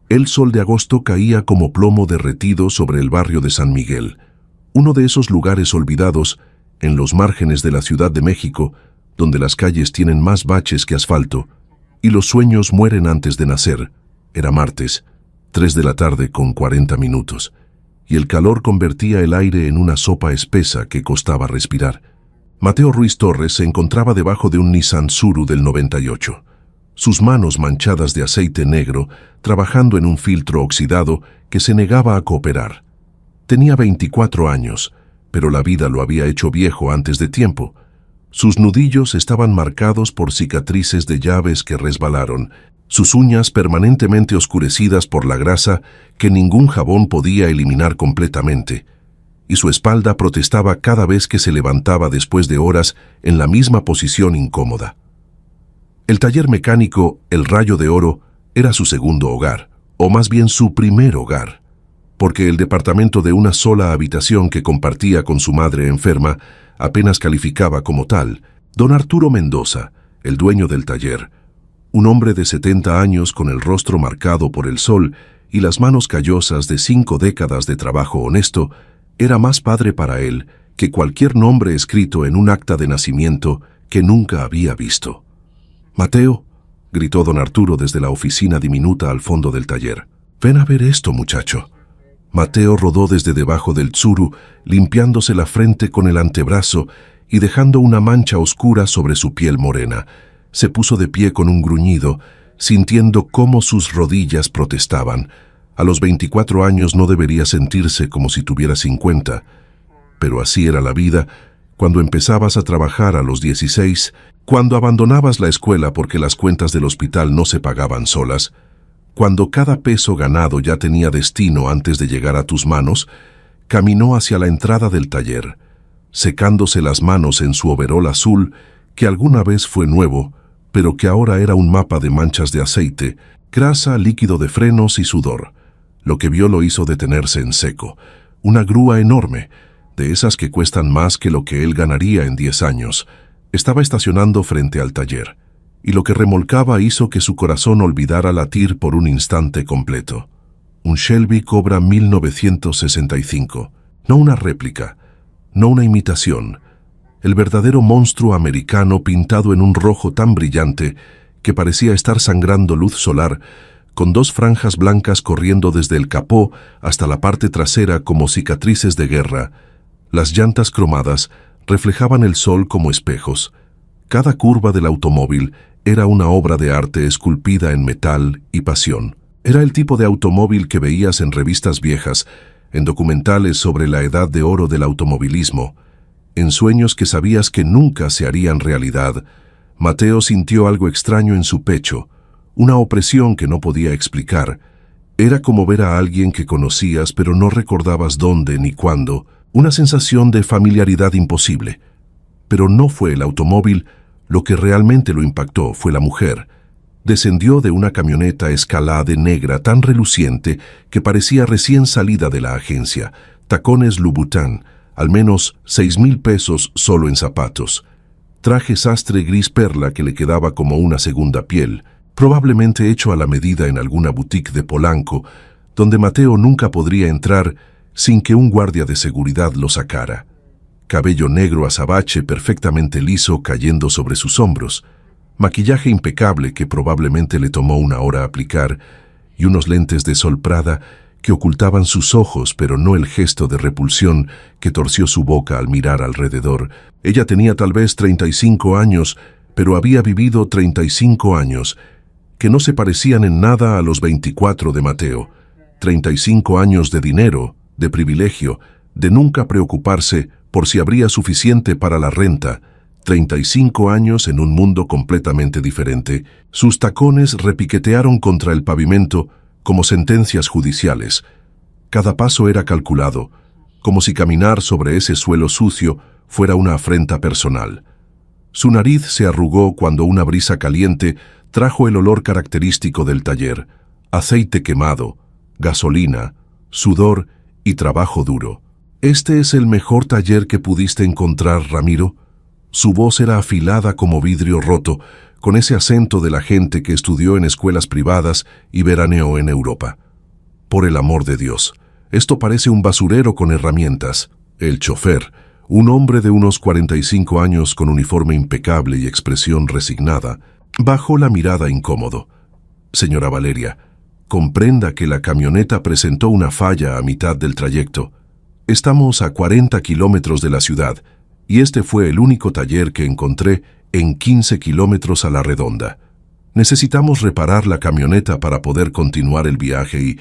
El sol de agosto caía como plomo derretido sobre el barrio de San Miguel, uno de esos lugares olvidados en los márgenes de la Ciudad de México, donde las calles tienen más baches que asfalto y los sueños mueren antes de nacer. Era martes, 3 de la tarde con 40 minutos, y el calor convertía el aire en una sopa espesa que costaba respirar. Mateo Ruiz Torres se encontraba debajo de un Nissan Tsuru del 98. Sus manos manchadas de aceite negro, trabajando en un filtro oxidado que se negaba a cooperar. Tenía 24 años, pero la vida lo había hecho viejo antes de tiempo. Sus nudillos estaban marcados por cicatrices de llaves que resbalaron, sus uñas permanentemente oscurecidas por la grasa que ningún jabón podía eliminar completamente, y su espalda protestaba cada vez que se levantaba después de horas en la misma posición incómoda. El taller mecánico El Rayo de Oro era su segundo hogar, o más bien su primer hogar, porque el departamento de una sola habitación que compartía con su madre enferma apenas calificaba como tal. Don Arturo Mendoza, el dueño del taller, un hombre de 70 años con el rostro marcado por el sol y las manos callosas de 5 décadas de trabajo honesto, era más padre para él que cualquier nombre escrito en un acta de nacimiento que nunca había visto. «Mateo», gritó don Arturo desde la oficina diminuta al fondo del taller. «Ven a ver esto, muchacho». Mateo rodó desde debajo del Tsuru, limpiándose la frente con el antebrazo y dejando una mancha oscura sobre su piel morena. Se puso de pie con un gruñido, sintiendo cómo sus rodillas protestaban. A los 24 años no debería sentirse como si tuviera 50, pero así era la vida. Cuando empezabas a trabajar a los 16, cuando abandonabas la escuela porque las cuentas del hospital no se pagaban solas, cuando cada peso ganado ya tenía destino antes de llegar a tus manos, caminó hacia la entrada del taller, secándose las manos en su overol azul, que alguna vez fue nuevo, pero que ahora era un mapa de manchas de aceite, grasa, líquido de frenos y sudor. Lo que vio lo hizo detenerse en seco. Una grúa enorme, de esas que cuestan más que lo que él ganaría en 10 años, estaba estacionando frente al taller, y lo que remolcaba hizo que su corazón olvidara latir por un instante completo. Un Shelby Cobra 1965, no una réplica, no una imitación, el verdadero monstruo americano pintado en un rojo tan brillante que parecía estar sangrando luz solar, con 2 franjas blancas corriendo desde el capó hasta la parte trasera como cicatrices de guerra. Las llantas cromadas reflejaban el sol como espejos. Cada curva del automóvil era una obra de arte esculpida en metal y pasión. Era el tipo de automóvil que veías en revistas viejas, en documentales sobre la edad de oro del automovilismo, en sueños que sabías que nunca se harían realidad. Mateo sintió algo extraño en su pecho, una opresión que no podía explicar. Era como ver a alguien que conocías pero no recordabas dónde ni cuándo, una sensación de familiaridad imposible. Pero no fue el automóvil, lo que realmente lo impactó fue la mujer. Descendió de una camioneta Escalade negra tan reluciente que parecía recién salida de la agencia, tacones Louboutin, al menos 6,000 pesos solo en zapatos, traje sastre gris perla que le quedaba como una segunda piel, probablemente hecho a la medida en alguna boutique de Polanco, donde Mateo nunca podría entrar sin que un guardia de seguridad lo sacara. Cabello negro azabache perfectamente liso cayendo sobre sus hombros, maquillaje impecable que probablemente le tomó 1 hora aplicar, y unos lentes de sol Prada que ocultaban sus ojos, pero no el gesto de repulsión que torció su boca al mirar alrededor. Ella tenía tal vez 35 años, pero había vivido 35 años, que no se parecían en nada a los 24 de Mateo. 35 años de dinero, de privilegio, de nunca preocuparse por si habría suficiente para la renta. 35 años en un mundo completamente diferente. Sus tacones repiquetearon contra el pavimento como sentencias judiciales. Cada paso era calculado, como si caminar sobre ese suelo sucio fuera una afrenta personal. Su nariz se arrugó cuando una brisa caliente trajo el olor característico del taller: aceite quemado, gasolina, sudor y trabajo duro. «¿Este es el mejor taller que pudiste encontrar, Ramiro?» Su voz era afilada como vidrio roto, con ese acento de la gente que estudió en escuelas privadas y veraneó en Europa. Por el amor de Dios, esto parece un basurero con herramientas. El chofer, un hombre de unos 45 años con uniforme impecable y expresión resignada, bajó la mirada incómodo. Señora Valeria, comprenda que la camioneta presentó una falla a mitad del trayecto. Estamos a 40 kilómetros de la ciudad y este fue el único taller que encontré en 15 kilómetros a la redonda. Necesitamos reparar la camioneta para poder continuar el viaje y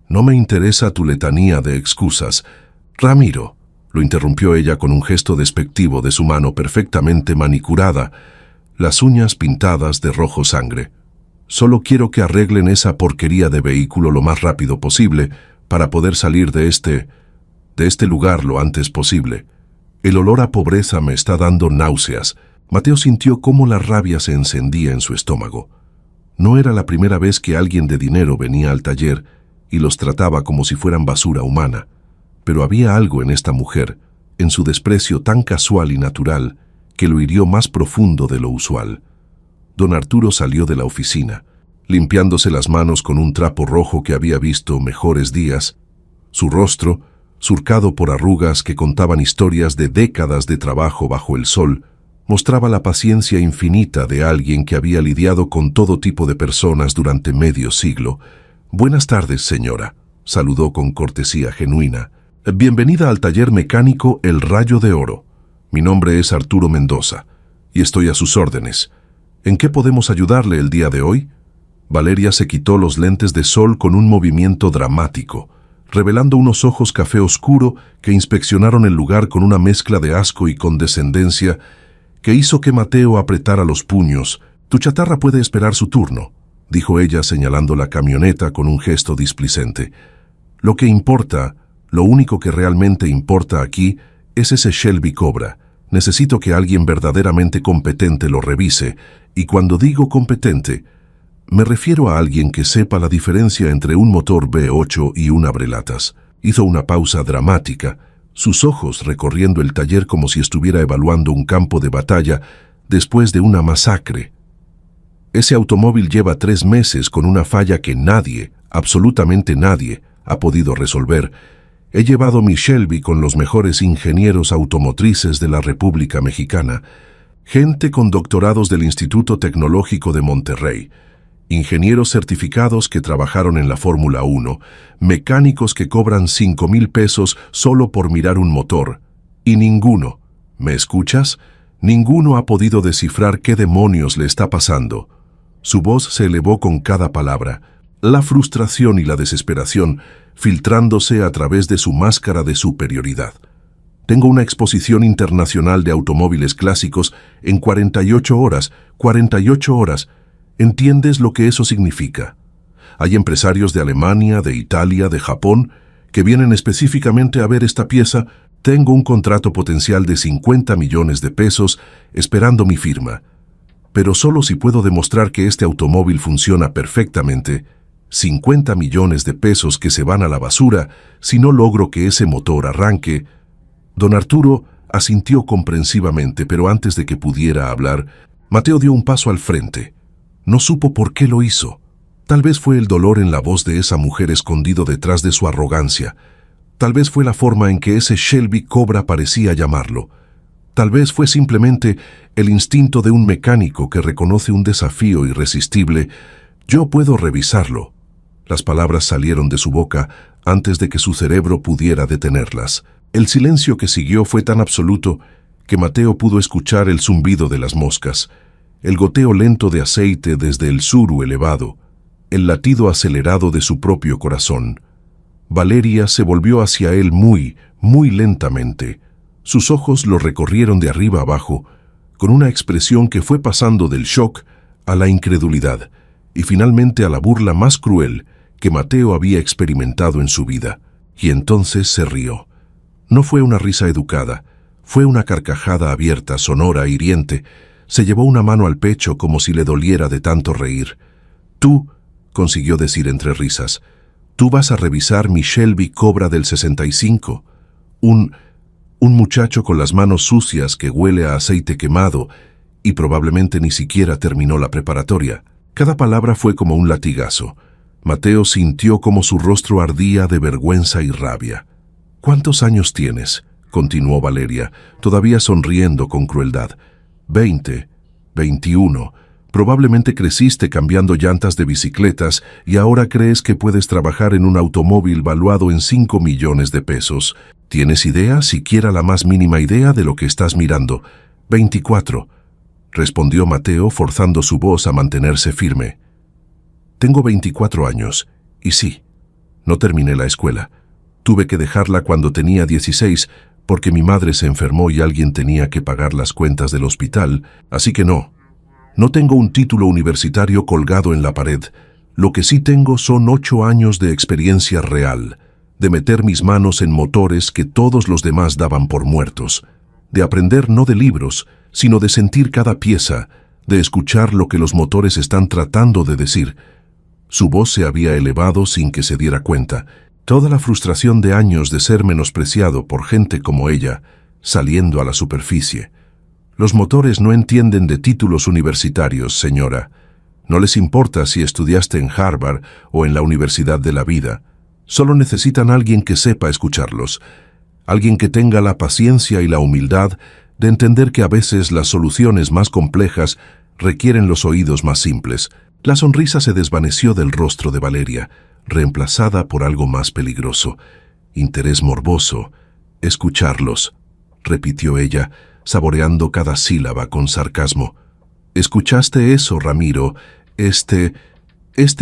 no me interesa tu letanía de excusas. Ramiro, lo interrumpió ella con un gesto despectivo de su mano perfectamente manicurada, las uñas pintadas de rojo sangre. Solo quiero que arreglen esa porquería de vehículo lo más rápido posible para poder salir de este lugar lo antes posible. El olor a pobreza me está dando náuseas. Mateo sintió cómo la rabia se encendía en su estómago. No era la primera vez que alguien de dinero venía al taller y los trataba como si fueran basura humana, pero había algo en esta mujer, en su desprecio tan casual y natural, que lo hirió más profundo de lo usual. Don Arturo salió de la oficina, limpiándose las manos con un trapo rojo que había visto mejores días. Su rostro, surcado por arrugas que contaban historias de décadas de trabajo bajo el sol, mostraba la paciencia infinita de alguien que había lidiado con todo tipo de personas durante medio siglo. «Buenas tardes, señora», saludó con cortesía genuina. «Bienvenida al taller mecánico El Rayo de Oro. Mi nombre es Arturo Mendoza y estoy a sus órdenes. ¿En qué podemos ayudarle el día de hoy?» Valeria se quitó los lentes de sol con un movimiento dramático, revelando unos ojos café oscuro que inspeccionaron el lugar con una mezcla de asco y condescendencia que hizo que Mateo apretara los puños. «Tu chatarra puede esperar su turno», dijo ella señalando la camioneta con un gesto displicente. «Lo que importa, lo único que realmente importa aquí, es ese Shelby Cobra. Necesito que alguien verdaderamente competente lo revise, y cuando digo competente, me refiero a alguien que sepa la diferencia entre un motor V8 y un abrelatas». Hizo una pausa dramática, sus ojos recorriendo el taller como si estuviera evaluando un campo de batalla después de una masacre. «Ese automóvil lleva 3 meses con una falla que nadie, absolutamente nadie, ha podido resolver. He llevado mi Shelby con los mejores ingenieros automotrices de la República Mexicana, gente con doctorados del Instituto Tecnológico de Monterrey, ingenieros certificados que trabajaron en la Fórmula 1, mecánicos que cobran 5,000 pesos solo por mirar un motor, y ninguno, ¿me escuchas? Ninguno ha podido descifrar qué demonios le está pasando». Su voz se elevó con cada palabra, la frustración y la desesperación filtrándose a través de su máscara de superioridad. «Tengo una exposición internacional de automóviles clásicos en 48 horas, 48 horas. ¿Entiendes lo que eso significa? Hay empresarios de Alemania, de Italia, de Japón, que vienen específicamente a ver esta pieza. Tengo un contrato potencial de 50 millones de pesos esperando mi firma. Pero solo si puedo demostrar que este automóvil funciona perfectamente. 50 millones de pesos que se van a la basura si no logro que ese motor arranque». Don Arturo asintió comprensivamente, pero antes de que pudiera hablar, Mateo dio un paso al frente. No supo por qué lo hizo. Tal vez fue el dolor en la voz de esa mujer escondido detrás de su arrogancia. Tal vez fue la forma en que ese Shelby Cobra parecía llamarlo. Tal vez fue simplemente el instinto de un mecánico que reconoce un desafío irresistible. «Yo puedo revisarlo». Las palabras salieron de su boca antes de que su cerebro pudiera detenerlas. El silencio que siguió fue tan absoluto que Mateo pudo escuchar el zumbido de las moscas, el goteo lento de aceite desde el suru elevado, el latido acelerado de su propio corazón. Valeria se volvió hacia él muy, muy lentamente. Sus ojos lo recorrieron de arriba abajo, con una expresión que fue pasando del shock a la incredulidad y finalmente a la burla más cruel que Mateo había experimentado en su vida. Y entonces se rió. No fue una risa educada, fue una carcajada abierta, sonora, hiriente. Se llevó una mano al pecho como si le doliera de tanto reír. «Tú», consiguió decir entre risas, «tú vas a revisar mi Shelby Cobra del 65. Un muchacho con las manos sucias que huele a aceite quemado y probablemente ni siquiera terminó la preparatoria. Cada palabra fue como un latigazo. Mateo sintió como su rostro ardía de vergüenza y rabia. «¿Cuántos años tienes?», continuó Valeria, todavía sonriendo con crueldad. 20, 21. Probablemente creciste cambiando llantas de bicicletas y ahora crees que puedes trabajar en un automóvil valuado en 5 millones de pesos. ¿Tienes idea, siquiera la más mínima idea de lo que estás mirando? 24. Respondió Mateo, forzando su voz a mantenerse firme. Tengo 24 años, y sí, no terminé la escuela. Tuve que dejarla cuando tenía 16, porque mi madre se enfermó y alguien tenía que pagar las cuentas del hospital, así que no tengo un título universitario colgado en la pared. Lo que sí tengo son 8 años de experiencia real, de meter mis manos en motores que todos los demás daban por muertos, de aprender no de libros, sino de sentir cada pieza, de escuchar lo que los motores están tratando de decir. Su voz se había elevado sin que se diera cuenta. Toda la frustración de años de ser menospreciado por gente como ella, saliendo a la superficie. Los motores no entienden de títulos universitarios, señora. No les importa si estudiaste en Harvard o en la Universidad de la Vida. Solo necesitan a alguien que sepa escucharlos. Alguien que tenga la paciencia y la humildad de entender que a veces las soluciones más complejas requieren los oídos más simples. La sonrisa se desvaneció del rostro de Valeria, reemplazada por algo más peligroso. Interés morboso. Escucharlos, repitió ella, saboreando cada sílaba con sarcasmo. ¿Escuchaste eso, Ramiro? Este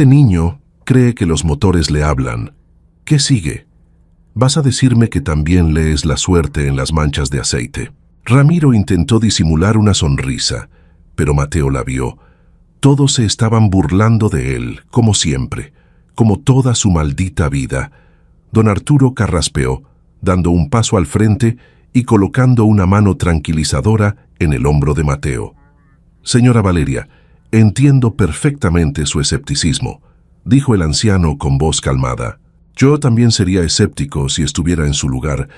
niño cree que los motores le hablan. ¿Qué sigue? ¿Vas a decirme que también lees la suerte en las manchas de aceite? Ramiro intentó disimular una sonrisa, pero Mateo la vio. Todos se estaban burlando de él, como siempre, como toda su maldita vida. Don Arturo carraspeó, dando un paso al frente y colocando una mano tranquilizadora en el hombro de Mateo. «Señora Valeria, entiendo perfectamente su escepticismo», dijo el anciano con voz calmada. «Yo también sería escéptico si estuviera en su lugar,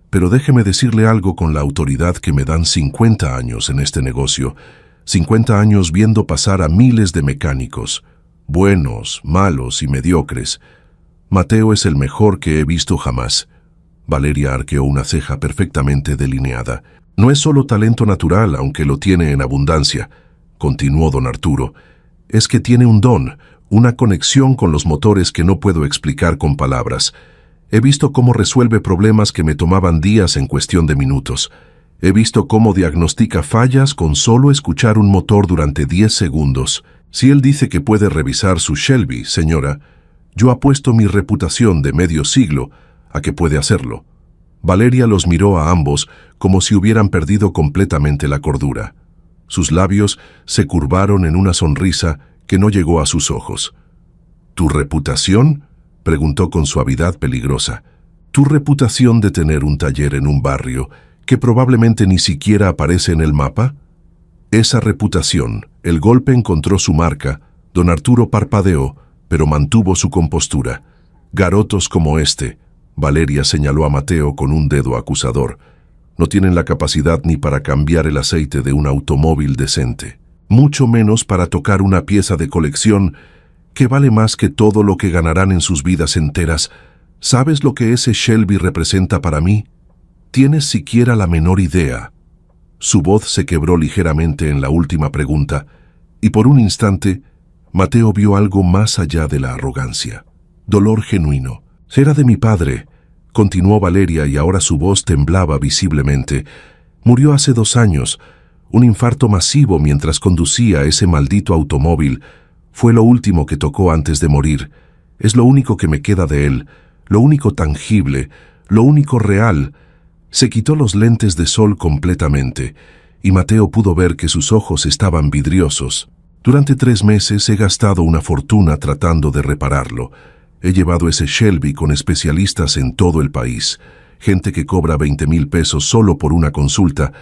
pero déjeme decirle algo con la autoridad que me dan 50 años en este negocio, 50 años viendo pasar a miles de mecánicos, buenos, malos y mediocres. Mateo es el mejor que he visto jamás». Valeria arqueó una ceja perfectamente delineada. «No es solo talento natural, aunque lo tiene en abundancia», continuó don Arturo. «Es que tiene un don, una conexión con los motores que no puedo explicar con palabras. He visto cómo resuelve problemas que me tomaban días en cuestión de minutos. He visto cómo diagnostica fallas con solo escuchar un motor durante 10 segundos. Si él dice que puede revisar su Shelby, señora, yo apuesto mi reputación de medio siglo a que puede hacerlo». Valeria los miró a ambos como si hubieran perdido completamente la cordura. Sus labios se curvaron en una sonrisa que no llegó a sus ojos. «¿Tu reputación?», preguntó con suavidad peligrosa. «¿Tu reputación de tener un taller en un barrio que probablemente ni siquiera aparece en el mapa?» Esa reputación. El golpe encontró su marca. Don Arturo parpadeó, pero mantuvo su compostura. «Garotos como este», Valeria señaló a Mateo con un dedo acusador, «no tienen la capacidad ni para cambiar el aceite de un automóvil decente, mucho menos para tocar una pieza de colección que vale más que todo lo que ganarán en sus vidas enteras. ¿Sabes lo que ese Shelby representa para mí? ¿Tienes siquiera la menor idea?» Su voz se quebró ligeramente en la última pregunta, y por un instante Mateo vio algo más allá de la arrogancia. Dolor genuino. «Era de mi padre», continuó Valeria, y ahora su voz temblaba visiblemente. «Murió hace 2 años, un infarto masivo mientras conducía ese maldito automóvil. Fue lo último que tocó antes de morir. Es lo único que me queda de él, lo único tangible, lo único real». Se quitó los lentes de sol completamente, y Mateo pudo ver que sus ojos estaban vidriosos. «Durante 3 meses he gastado una fortuna tratando de repararlo. He llevado ese Shelby con especialistas en todo el país, gente que cobra 20,000 pesos solo por una consulta,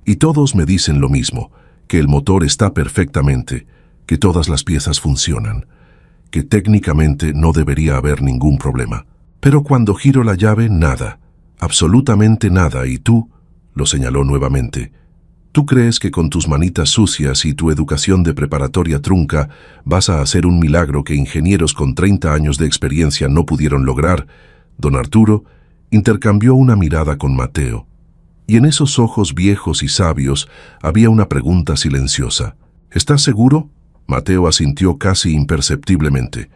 y todos me dicen lo mismo, que el motor está perfectamente, que todas las piezas funcionan, que técnicamente no debería haber ningún problema. Pero cuando giro la llave, nada, absolutamente nada, y tú», lo señaló nuevamente, Tú crees que con tus manitas sucias y tu educación de preparatoria trunca vas a hacer un milagro que ingenieros con 30 años de experiencia no pudieron lograr. Don Arturo intercambió una mirada con Mateo, y en esos ojos viejos y sabios había una pregunta silenciosa. ¿Estás seguro? Mateo asintió casi imperceptiblemente.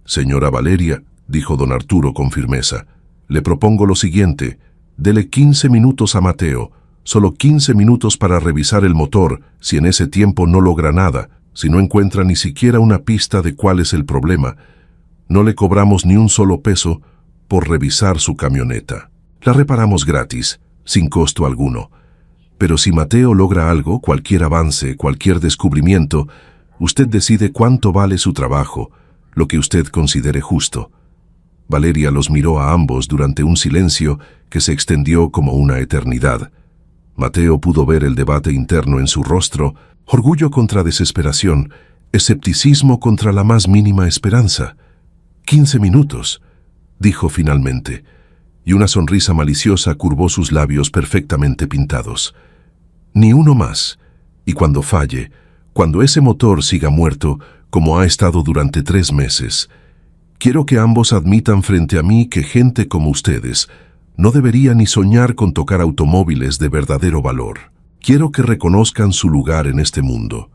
Señora Valeria, dijo don Arturo con firmeza, le propongo lo siguiente. Dele 15 minutos a Mateo, solo 15 minutos para revisar el motor. Si en ese tiempo no logra nada, si no encuentra ni siquiera una pista de cuál es el problema, no le cobramos ni un solo peso por revisar su camioneta. La reparamos gratis, sin costo alguno. Pero si Mateo logra algo, cualquier avance, cualquier descubrimiento, usted decide cuánto vale su trabajo, lo que usted considere justo. Valeria los miró a ambos durante un silencio que se extendió como una eternidad. Mateo pudo ver el debate interno en su rostro, orgullo contra desesperación, escepticismo contra la más mínima esperanza. 15 minutos, dijo finalmente, y una sonrisa maliciosa curvó sus labios perfectamente pintados. Ni uno más, y cuando falle, cuando ese motor siga muerto, como ha estado durante 3 meses, quiero que ambos admitan frente a mí que gente como ustedes no debería ni soñar con tocar automóviles de verdadero valor. Quiero que reconozcan su lugar en este mundo.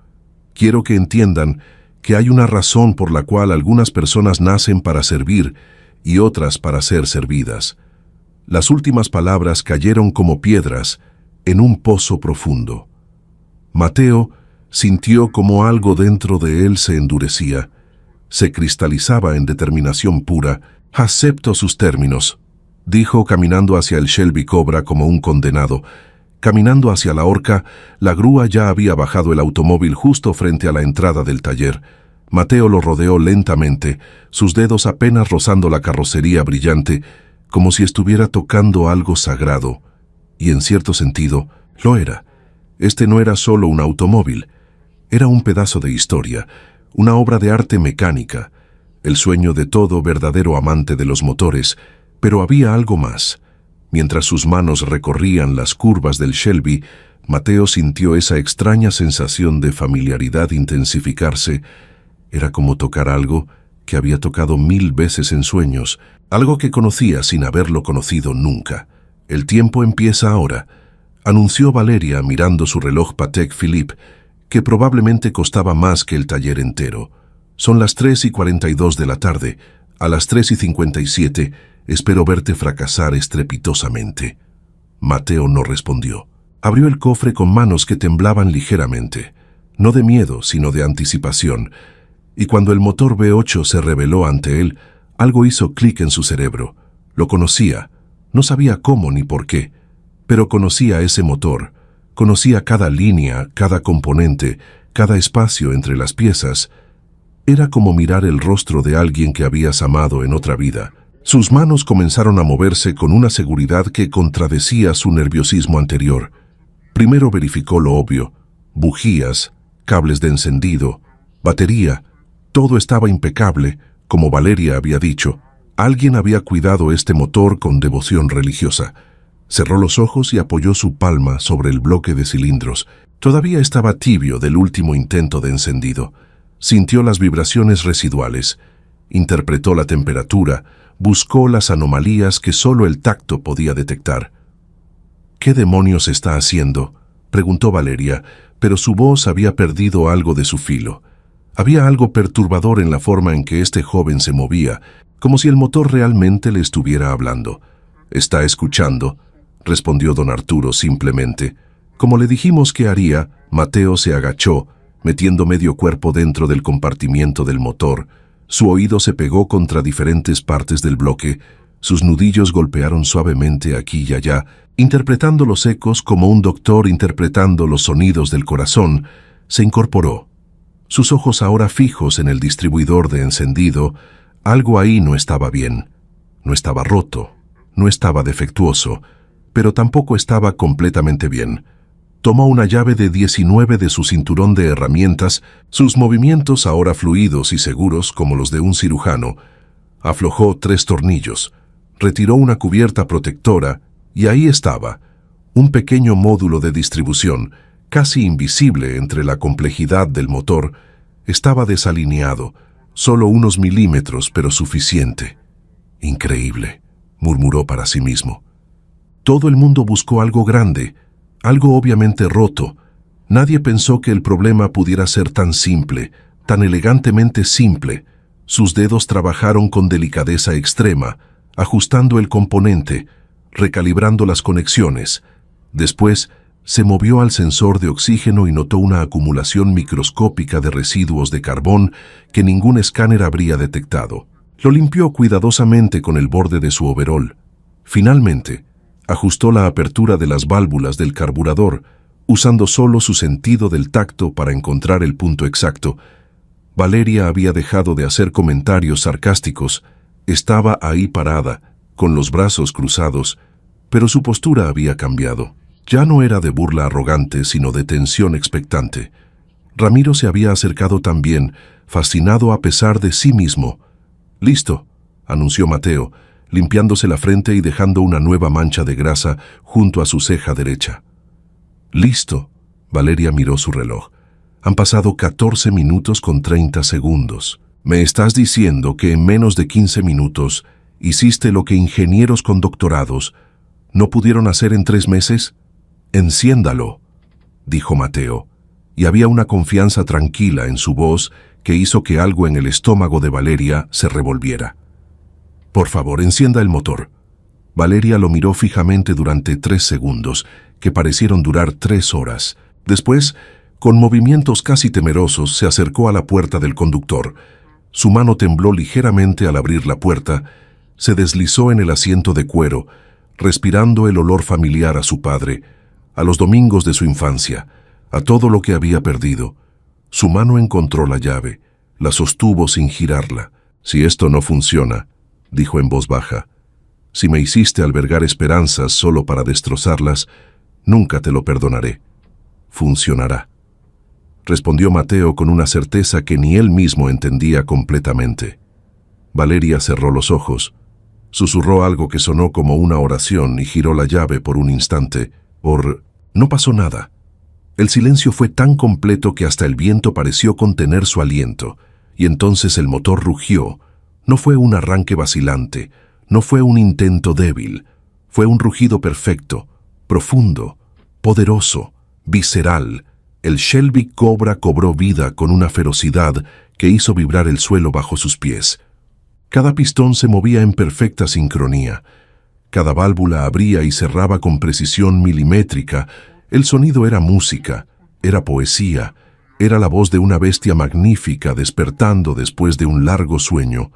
Quiero que entiendan que hay una razón por la cual algunas personas nacen para servir y otras para ser servidas. Las últimas palabras cayeron como piedras en un pozo profundo. Mateo sintió como algo dentro de él se endurecía, se cristalizaba en determinación pura. «Acepto sus términos», dijo caminando hacia el Shelby Cobra como un condenado. Caminando hacia la horca, la grúa ya había bajado el automóvil justo frente a la entrada del taller. Mateo lo rodeó lentamente, sus dedos apenas rozando la carrocería brillante, como si estuviera tocando algo sagrado. Y en cierto sentido, lo era. Este no era solo un automóvil, era un pedazo de historia, una obra de arte mecánica, el sueño de todo verdadero amante de los motores, pero había algo más. Mientras sus manos recorrían las curvas del Shelby, Mateo sintió esa extraña sensación de familiaridad intensificarse. Era como tocar algo que había tocado 1000 veces en sueños, algo que conocía sin haberlo conocido nunca. «El tiempo empieza ahora», anunció Valeria mirando su reloj Patek Philippe, que probablemente costaba más que el taller entero. «Son las 3:42 de la tarde. A las 3:57 espero verte fracasar estrepitosamente». Mateo no respondió. Abrió el cofre con manos que temblaban ligeramente, no de miedo, sino de anticipación, y cuando el motor V8 se reveló ante él, algo hizo clic en su cerebro. Lo conocía, no sabía cómo ni por qué, pero conocía ese motor, conocía cada línea, cada componente, cada espacio entre las piezas. Era como mirar el rostro de alguien que habías amado en otra vida. Sus manos comenzaron a moverse con una seguridad que contradecía su nerviosismo anterior. Primero verificó lo obvio: bujías, cables de encendido, batería. Todo estaba impecable, como Valeria había dicho. Alguien había cuidado este motor con devoción religiosa. Cerró los ojos y apoyó su palma sobre el bloque de cilindros. Todavía estaba tibio del último intento de encendido. Sintió las vibraciones residuales, interpretó la temperatura, buscó las anomalías que solo el tacto podía detectar. «¿Qué demonios está haciendo?», preguntó Valeria, pero su voz había perdido algo de su filo. Había algo perturbador en la forma en que este joven se movía, como si el motor realmente le estuviera hablando. «¿Está escuchando?», respondió don Arturo simplemente. Como le dijimos que haría, Mateo se agachó, metiendo medio cuerpo dentro del compartimiento del motor. Su oído se pegó contra diferentes partes del bloque. Sus nudillos golpearon suavemente aquí y allá, interpretando los ecos como un doctor interpretando los sonidos del corazón. Se incorporó. Sus ojos ahora fijos en el distribuidor de encendido. Algo ahí no estaba bien. No estaba roto, no estaba defectuoso, pero tampoco estaba completamente bien. Tomó una llave de 19 de su cinturón de herramientas, sus movimientos ahora fluidos y seguros como los de un cirujano. Aflojó 3 tornillos, retiró una cubierta protectora y ahí estaba, un pequeño módulo de distribución casi invisible entre la complejidad del motor, estaba desalineado, solo unos milímetros, pero suficiente. Increíble, murmuró para sí mismo. Todo el mundo buscó algo grande, algo obviamente roto. Nadie pensó que el problema pudiera ser tan simple, tan elegantemente simple. Sus dedos trabajaron con delicadeza extrema, ajustando el componente, recalibrando las conexiones. Después, se movió al sensor de oxígeno y notó una acumulación microscópica de residuos de carbón que ningún escáner habría detectado. Lo limpió cuidadosamente con el borde de su overol. Finalmente, ajustó la apertura de las válvulas del carburador, usando solo su sentido del tacto para encontrar el punto exacto. Valeria había dejado de hacer comentarios sarcásticos. Estaba ahí parada, con los brazos cruzados, pero su postura había cambiado. Ya no era de burla arrogante, sino de tensión expectante. Ramiro se había acercado también, fascinado a pesar de sí mismo. «Listo», anunció Mateo, limpiándose la frente y dejando una nueva mancha de grasa junto a su ceja derecha. «Listo», Valeria miró su reloj. «Han pasado 14 minutos con 30 segundos. ¿Me estás diciendo que en menos de 15 minutos hiciste lo que ingenieros con doctorados no pudieron hacer en 3 meses? Enciéndalo», dijo Mateo, y había una confianza tranquila en su voz que hizo que algo en el estómago de Valeria se revolviera. «Por favor, encienda el motor». Valeria lo miró fijamente durante 3 segundos, que parecieron durar 3 horas. Después, con movimientos casi temerosos, se acercó a la puerta del conductor. Su mano tembló ligeramente al abrir la puerta, se deslizó en el asiento de cuero, respirando el olor familiar a su padre, a los domingos de su infancia, a todo lo que había perdido. Su mano encontró la llave, la sostuvo sin girarla. «Si esto no funciona», dijo en voz baja, «si me hiciste albergar esperanzas solo para destrozarlas, nunca te lo perdonaré. Funcionará», respondió Mateo con una certeza que ni él mismo entendía completamente. Valeria cerró los ojos, susurró algo que sonó como una oración y giró la llave por un instante. No pasó nada. El silencio fue tan completo que hasta el viento pareció contener su aliento, y entonces el motor rugió. No fue un arranque vacilante, no fue un intento débil, fue un rugido perfecto, profundo, poderoso, visceral. El Shelby Cobra cobró vida con una ferocidad que hizo vibrar el suelo bajo sus pies. Cada pistón se movía en perfecta sincronía. Cada válvula abría y cerraba con precisión milimétrica. El sonido era música, era poesía, era la voz de una bestia magnífica despertando después de un largo sueño.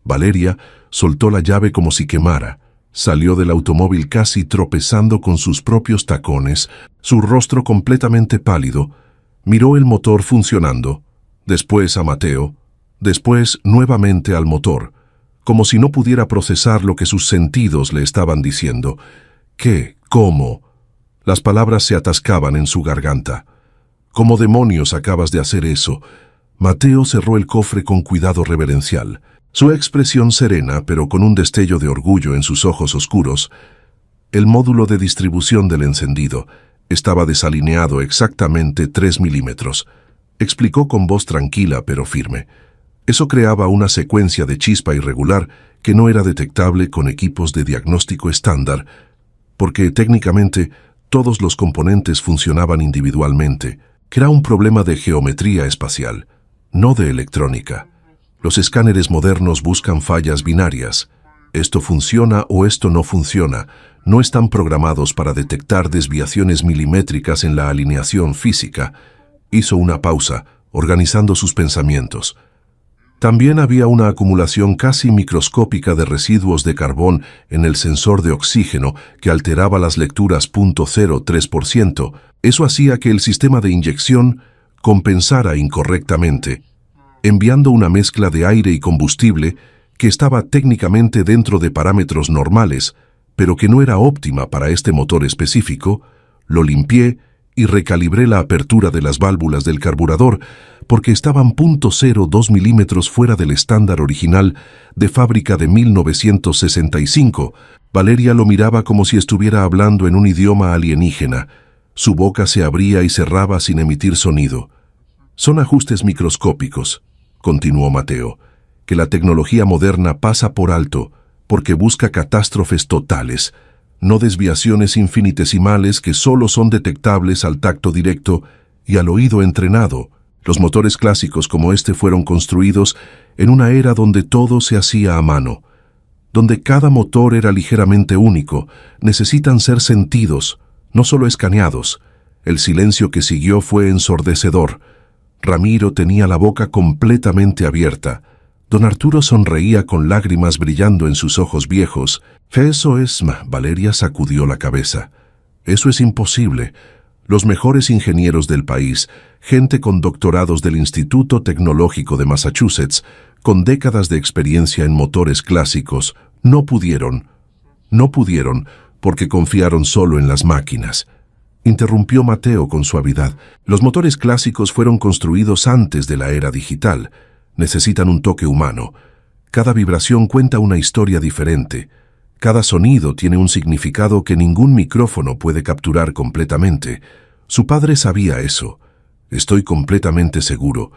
Valeria soltó la llave como si quemara. Salió del automóvil casi tropezando con sus propios tacones, su rostro completamente pálido. Miró el motor funcionando, después a Mateo, después nuevamente al motor, como si no pudiera procesar lo que sus sentidos le estaban diciendo. ¿Qué? ¿Cómo? Las palabras se atascaban en su garganta. ¿Cómo demonios acabas de hacer eso? Mateo cerró el cofre con cuidado reverencial. Su expresión serena, pero con un destello de orgullo en sus ojos oscuros. El módulo de distribución del encendido estaba desalineado exactamente 3 milímetros. Explicó con voz tranquila pero firme. Eso creaba una secuencia de chispa irregular que no era detectable con equipos de diagnóstico estándar, porque técnicamente todos los componentes funcionaban individualmente. Era un problema de geometría espacial, no de electrónica. Los escáneres modernos buscan fallas binarias. Esto funciona o esto no funciona. No están programados para detectar desviaciones milimétricas en la alineación física. Hizo una pausa, organizando sus pensamientos. También había una acumulación casi microscópica de residuos de carbón en el sensor de oxígeno que alteraba las lecturas 0.03%. Eso hacía que el sistema de inyección compensara incorrectamente, enviando una mezcla de aire y combustible que estaba técnicamente dentro de parámetros normales, pero que no era óptima para este motor específico. Lo limpié y recalibré la apertura de las válvulas del carburador porque estaban 0.02 milímetros fuera del estándar original de fábrica de 1965. Valeria lo miraba como si estuviera hablando en un idioma alienígena. Su boca se abría y cerraba sin emitir sonido. Son ajustes microscópicos, continuó Mateo, que la tecnología moderna pasa por alto porque busca catástrofes totales, no desviaciones infinitesimales que solo son detectables al tacto directo y al oído entrenado. Los motores clásicos como este fueron construidos en una era donde todo se hacía a mano, donde cada motor era ligeramente único. Necesitan ser sentidos, no solo escaneados. El silencio que siguió fue ensordecedor. Ramiro tenía la boca completamente abierta. Don Arturo sonreía con lágrimas brillando en sus ojos viejos. «Eso es...» Valeria sacudió la cabeza. «Eso es imposible. Los mejores ingenieros del país, gente con doctorados del Instituto Tecnológico de Massachusetts, con décadas de experiencia en motores clásicos, no pudieron porque confiaron solo en las máquinas». Interrumpió Mateo con suavidad. «Los motores clásicos fueron construidos antes de la era digital. Necesitan un toque humano. Cada vibración cuenta una historia diferente. Cada sonido tiene un significado que ningún micrófono puede capturar completamente. Su padre sabía eso. Estoy completamente seguro.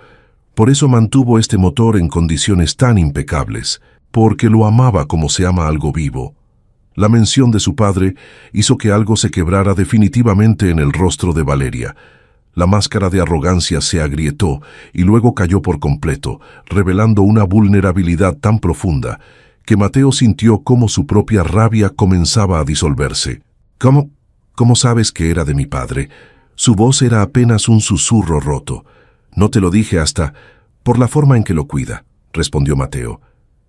Por eso mantuvo este motor en condiciones tan impecables, porque lo amaba como se ama algo vivo». La mención de su padre hizo que algo se quebrara definitivamente en el rostro de Valeria. La máscara de arrogancia se agrietó y luego cayó por completo, revelando una vulnerabilidad tan profunda que Mateo sintió cómo su propia rabia comenzaba a disolverse. ¿Cómo sabes que era de mi padre?» Su voz era apenas un susurro roto. «No te lo dije hasta... por la forma en que lo cuida», respondió Mateo.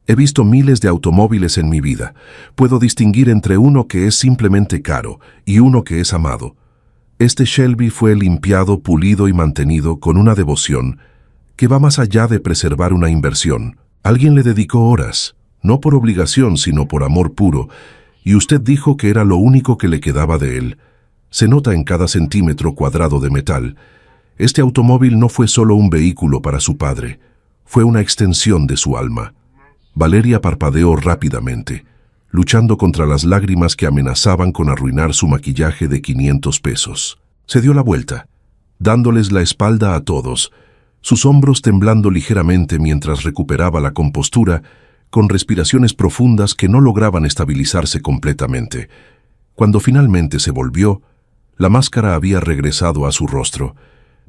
«He visto miles de automóviles en mi vida. Puedo distinguir entre uno que es simplemente caro y uno que es amado. Este Shelby fue limpiado, pulido y mantenido con una devoción que va más allá de preservar una inversión. Alguien le dedicó horas, no por obligación, sino por amor puro, y usted dijo que era lo único que le quedaba de él. Se nota en cada centímetro cuadrado de metal. Este automóvil no fue solo un vehículo para su padre, fue una extensión de su alma». Valeria parpadeó rápidamente, luchando contra las lágrimas que amenazaban con arruinar su maquillaje de 500 pesos. Se dio la vuelta, dándoles la espalda a todos, sus hombros temblando ligeramente mientras recuperaba la compostura, con respiraciones profundas que no lograban estabilizarse completamente. Cuando finalmente se volvió, la máscara había regresado a su rostro,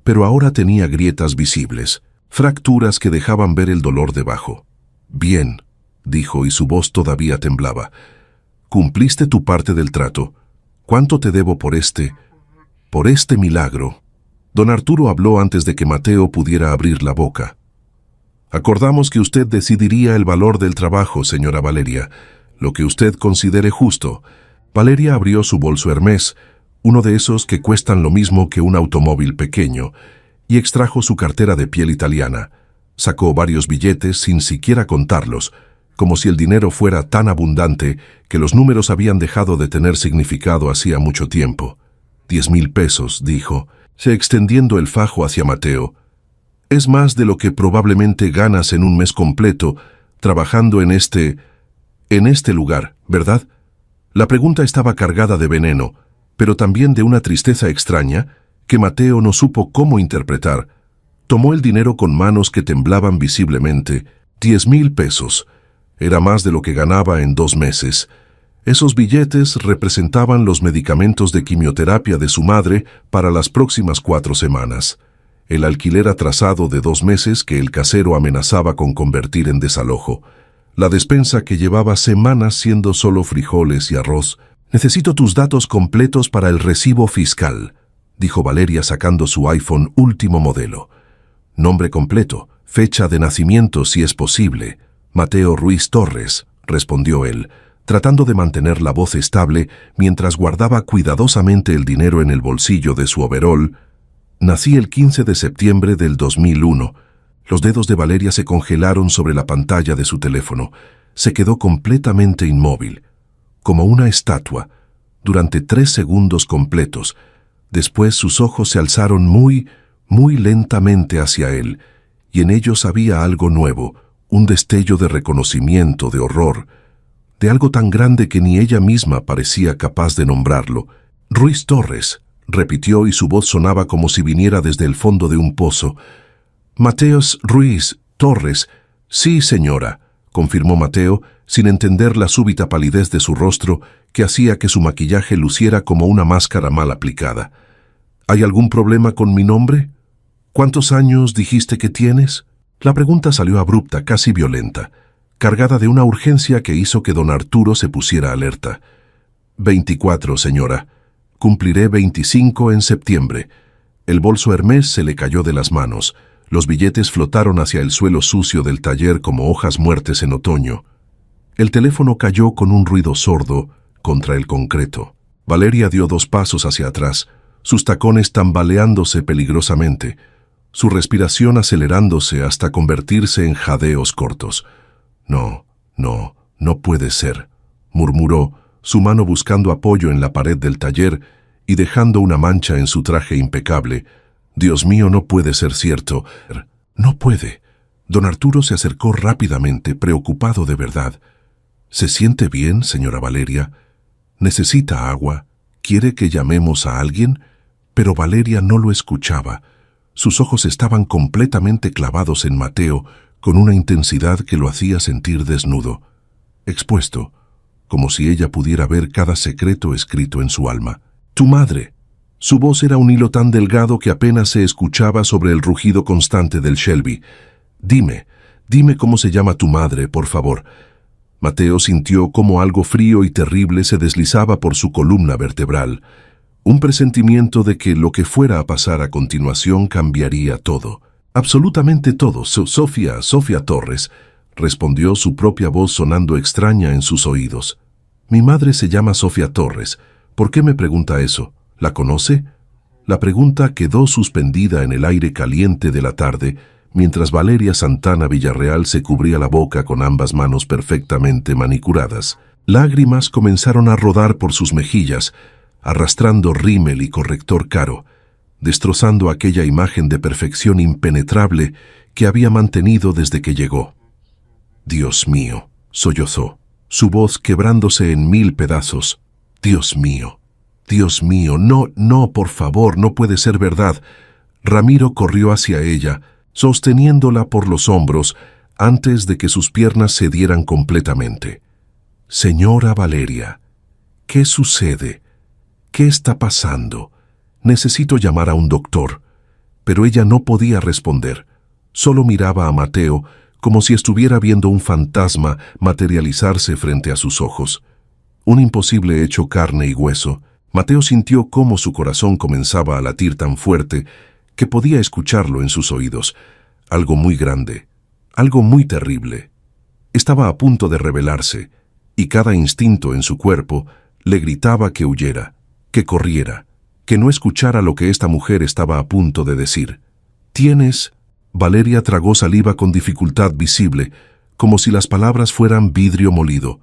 pero ahora tenía grietas visibles, fracturas que dejaban ver el dolor debajo. «Bien», dijo, y su voz todavía temblaba. «Cumpliste tu parte del trato. ¿Cuánto te debo por este milagro?» Don Arturo habló antes de que Mateo pudiera abrir la boca. «Acordamos que usted decidiría el valor del trabajo, señora Valeria, lo que usted considere justo». Valeria abrió su bolso Hermès, uno de esos que cuestan lo mismo que un automóvil pequeño, y extrajo su cartera de piel italiana. Sacó varios billetes sin siquiera contarlos, como si el dinero fuera tan abundante que los números habían dejado de tener significado hacía mucho tiempo. 10,000 pesos, dijo, extendiendo el fajo hacia Mateo. «Es más de lo que probablemente ganas en un mes completo trabajando en este lugar, ¿verdad?» La pregunta estaba cargada de veneno, pero también de una tristeza extraña que Mateo no supo cómo interpretar. Tomó el dinero con manos que temblaban visiblemente. 10,000 pesos. Era más de lo que ganaba en 2 meses. Esos billetes representaban los medicamentos de quimioterapia de su madre para las próximas 4 semanas. El alquiler atrasado de 2 meses que el casero amenazaba con convertir en desalojo. La despensa que llevaba semanas siendo solo frijoles y arroz. «Necesito tus datos completos para el recibo fiscal», dijo Valeria sacando su iPhone último modelo. «Nombre completo, fecha de nacimiento si es posible». «Mateo Ruiz Torres», respondió él, tratando de mantener la voz estable mientras guardaba cuidadosamente el dinero en el bolsillo de su overol. «Nací el 15 de septiembre del 2001. Los dedos de Valeria se congelaron sobre la pantalla de su teléfono. Se quedó completamente inmóvil, como una estatua, durante 3 segundos completos. Después sus ojos se alzaron muy lentamente hacia él, y en ellos había algo nuevo, un destello de reconocimiento, de horror, de algo tan grande que ni ella misma parecía capaz de nombrarlo. «Ruiz Torres», repitió y su voz sonaba como si viniera desde el fondo de un pozo. Mateos Ruiz Torres. Sí, señora, confirmó Mateo, sin entender la súbita palidez de su rostro que hacía que su maquillaje luciera como una máscara mal aplicada. ¿Hay algún problema con mi nombre? ¿Cuántos años dijiste que tienes? La pregunta salió abrupta, casi violenta, cargada de una urgencia que hizo que don Arturo se pusiera alerta. 24, señora. Cumpliré 25 en septiembre. El bolso Hermès se le cayó de las manos. Los billetes flotaron hacia el suelo sucio del taller como hojas muertas en otoño. El teléfono cayó con un ruido sordo contra el concreto. Valeria dio 2 pasos hacia atrás, sus tacones tambaleándose peligrosamente, su respiración acelerándose hasta convertirse en jadeos cortos. No puede ser, murmuró, su mano buscando apoyo en la pared del taller y dejando una mancha en su traje impecable. Dios mío, no puede ser cierto. No puede. Don Arturo se acercó rápidamente, preocupado de verdad. ¿Se siente bien, señora Valeria? ¿Necesita agua? ¿Quiere que llamemos a alguien? Pero Valeria no lo escuchaba. Sus ojos estaban completamente clavados en Mateo, con una intensidad que lo hacía sentir desnudo, expuesto, como si ella pudiera ver cada secreto escrito en su alma. «Tu madre». Su voz era un hilo tan delgado que apenas se escuchaba sobre el rugido constante del Shelby. Dime cómo se llama tu madre, por favor». Mateo sintió cómo algo frío y terrible se deslizaba por su columna vertebral, un presentimiento de que lo que fuera a pasar a continuación cambiaría todo. Absolutamente todo. Sofía Torres, respondió su propia voz sonando extraña en sus oídos. Mi madre se llama Sofía Torres. ¿Por qué me pregunta eso? ¿La conoce? La pregunta quedó suspendida en el aire caliente de la tarde, mientras Valeria Santana Villarreal se cubría la boca con ambas manos perfectamente manicuradas. Lágrimas comenzaron a rodar por sus mejillas, arrastrando rímel y corrector caro, destrozando aquella imagen de perfección impenetrable que había mantenido desde que llegó. Dios mío, sollozó, su voz quebrándose en 1000 pedazos. Dios mío, no, por favor, no puede ser verdad. Ramiro corrió hacia ella, sosteniéndola por los hombros antes de que sus piernas cedieran completamente. Señora Valeria, ¿qué sucede? ¿Qué está pasando? Necesito llamar a un doctor. Pero ella no podía responder. Solo miraba a Mateo como si estuviera viendo un fantasma materializarse frente a sus ojos. Un imposible hecho carne y hueso. Mateo sintió cómo su corazón comenzaba a latir tan fuerte que podía escucharlo en sus oídos. Algo muy grande, algo muy terrible. Estaba a punto de rebelarse, y cada instinto en su cuerpo le gritaba que huyera, que corriera, que no escuchara lo que esta mujer estaba a punto de decir. «¿Tienes?» Valeria tragó saliva con dificultad visible, como si las palabras fueran vidrio molido.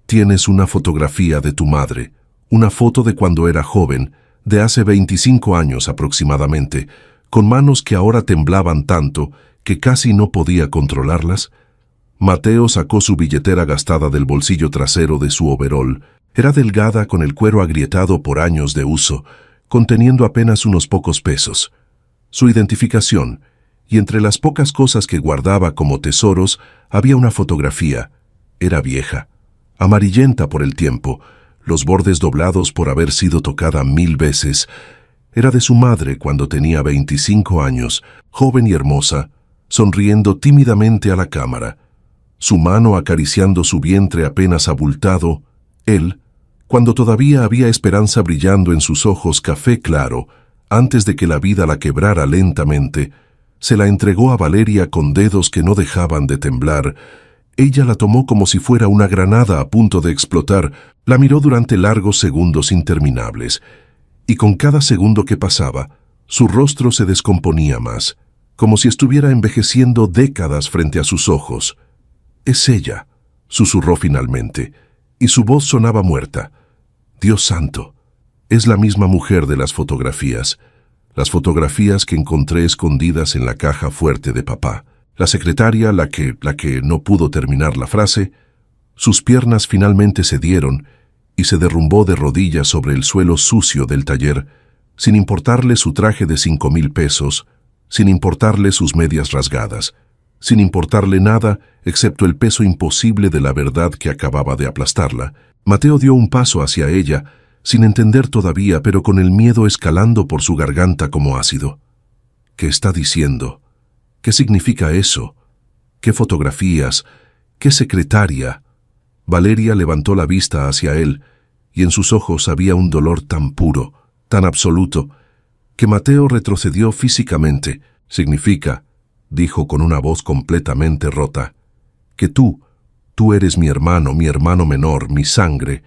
«Tienes una fotografía de tu madre, una foto de cuando era joven, de hace 25 años aproximadamente, con manos que ahora temblaban tanto que casi no podía controlarlas». Mateo sacó su billetera gastada del bolsillo trasero de su overol. Era delgada, con el cuero agrietado por años de uso, conteniendo apenas unos pocos pesos. Su identificación, y entre las pocas cosas que guardaba como tesoros, había una fotografía. Era vieja, amarillenta por el tiempo, los bordes doblados por haber sido tocada 1000 veces. Era de su madre cuando tenía 25 años, joven y hermosa, sonriendo tímidamente a la cámara, su mano acariciando su vientre apenas abultado. Él, cuando todavía había esperanza brillando en sus ojos café claro, antes de que la vida la quebrara lentamente, se la entregó a Valeria con dedos que no dejaban de temblar. Ella la tomó como si fuera una granada a punto de explotar, la miró durante largos segundos interminables, y con cada segundo que pasaba, su rostro se descomponía más, como si estuviera envejeciendo décadas frente a sus ojos. «Es ella», susurró finalmente, y su voz sonaba muerta. «Dios santo, es la misma mujer de las fotografías que encontré escondidas en la caja fuerte de papá». La secretaria, la que no pudo terminar la frase, sus piernas finalmente cedieron y se derrumbó de rodillas sobre el suelo sucio del taller, sin importarle su traje de 5,000 pesos, sin importarle sus medias rasgadas, sin importarle nada excepto el peso imposible de la verdad que acababa de aplastarla. Mateo dio un paso hacia ella, sin entender todavía, pero con el miedo escalando por su garganta como ácido. ¿Qué está diciendo? ¿Qué significa eso? ¿Qué fotografías? ¿Qué secretaria? Valeria levantó la vista hacia él, y en sus ojos había un dolor tan puro, tan absoluto, que Mateo retrocedió físicamente. Significa, dijo con una voz completamente rota, que tú eres mi hermano menor, mi sangre.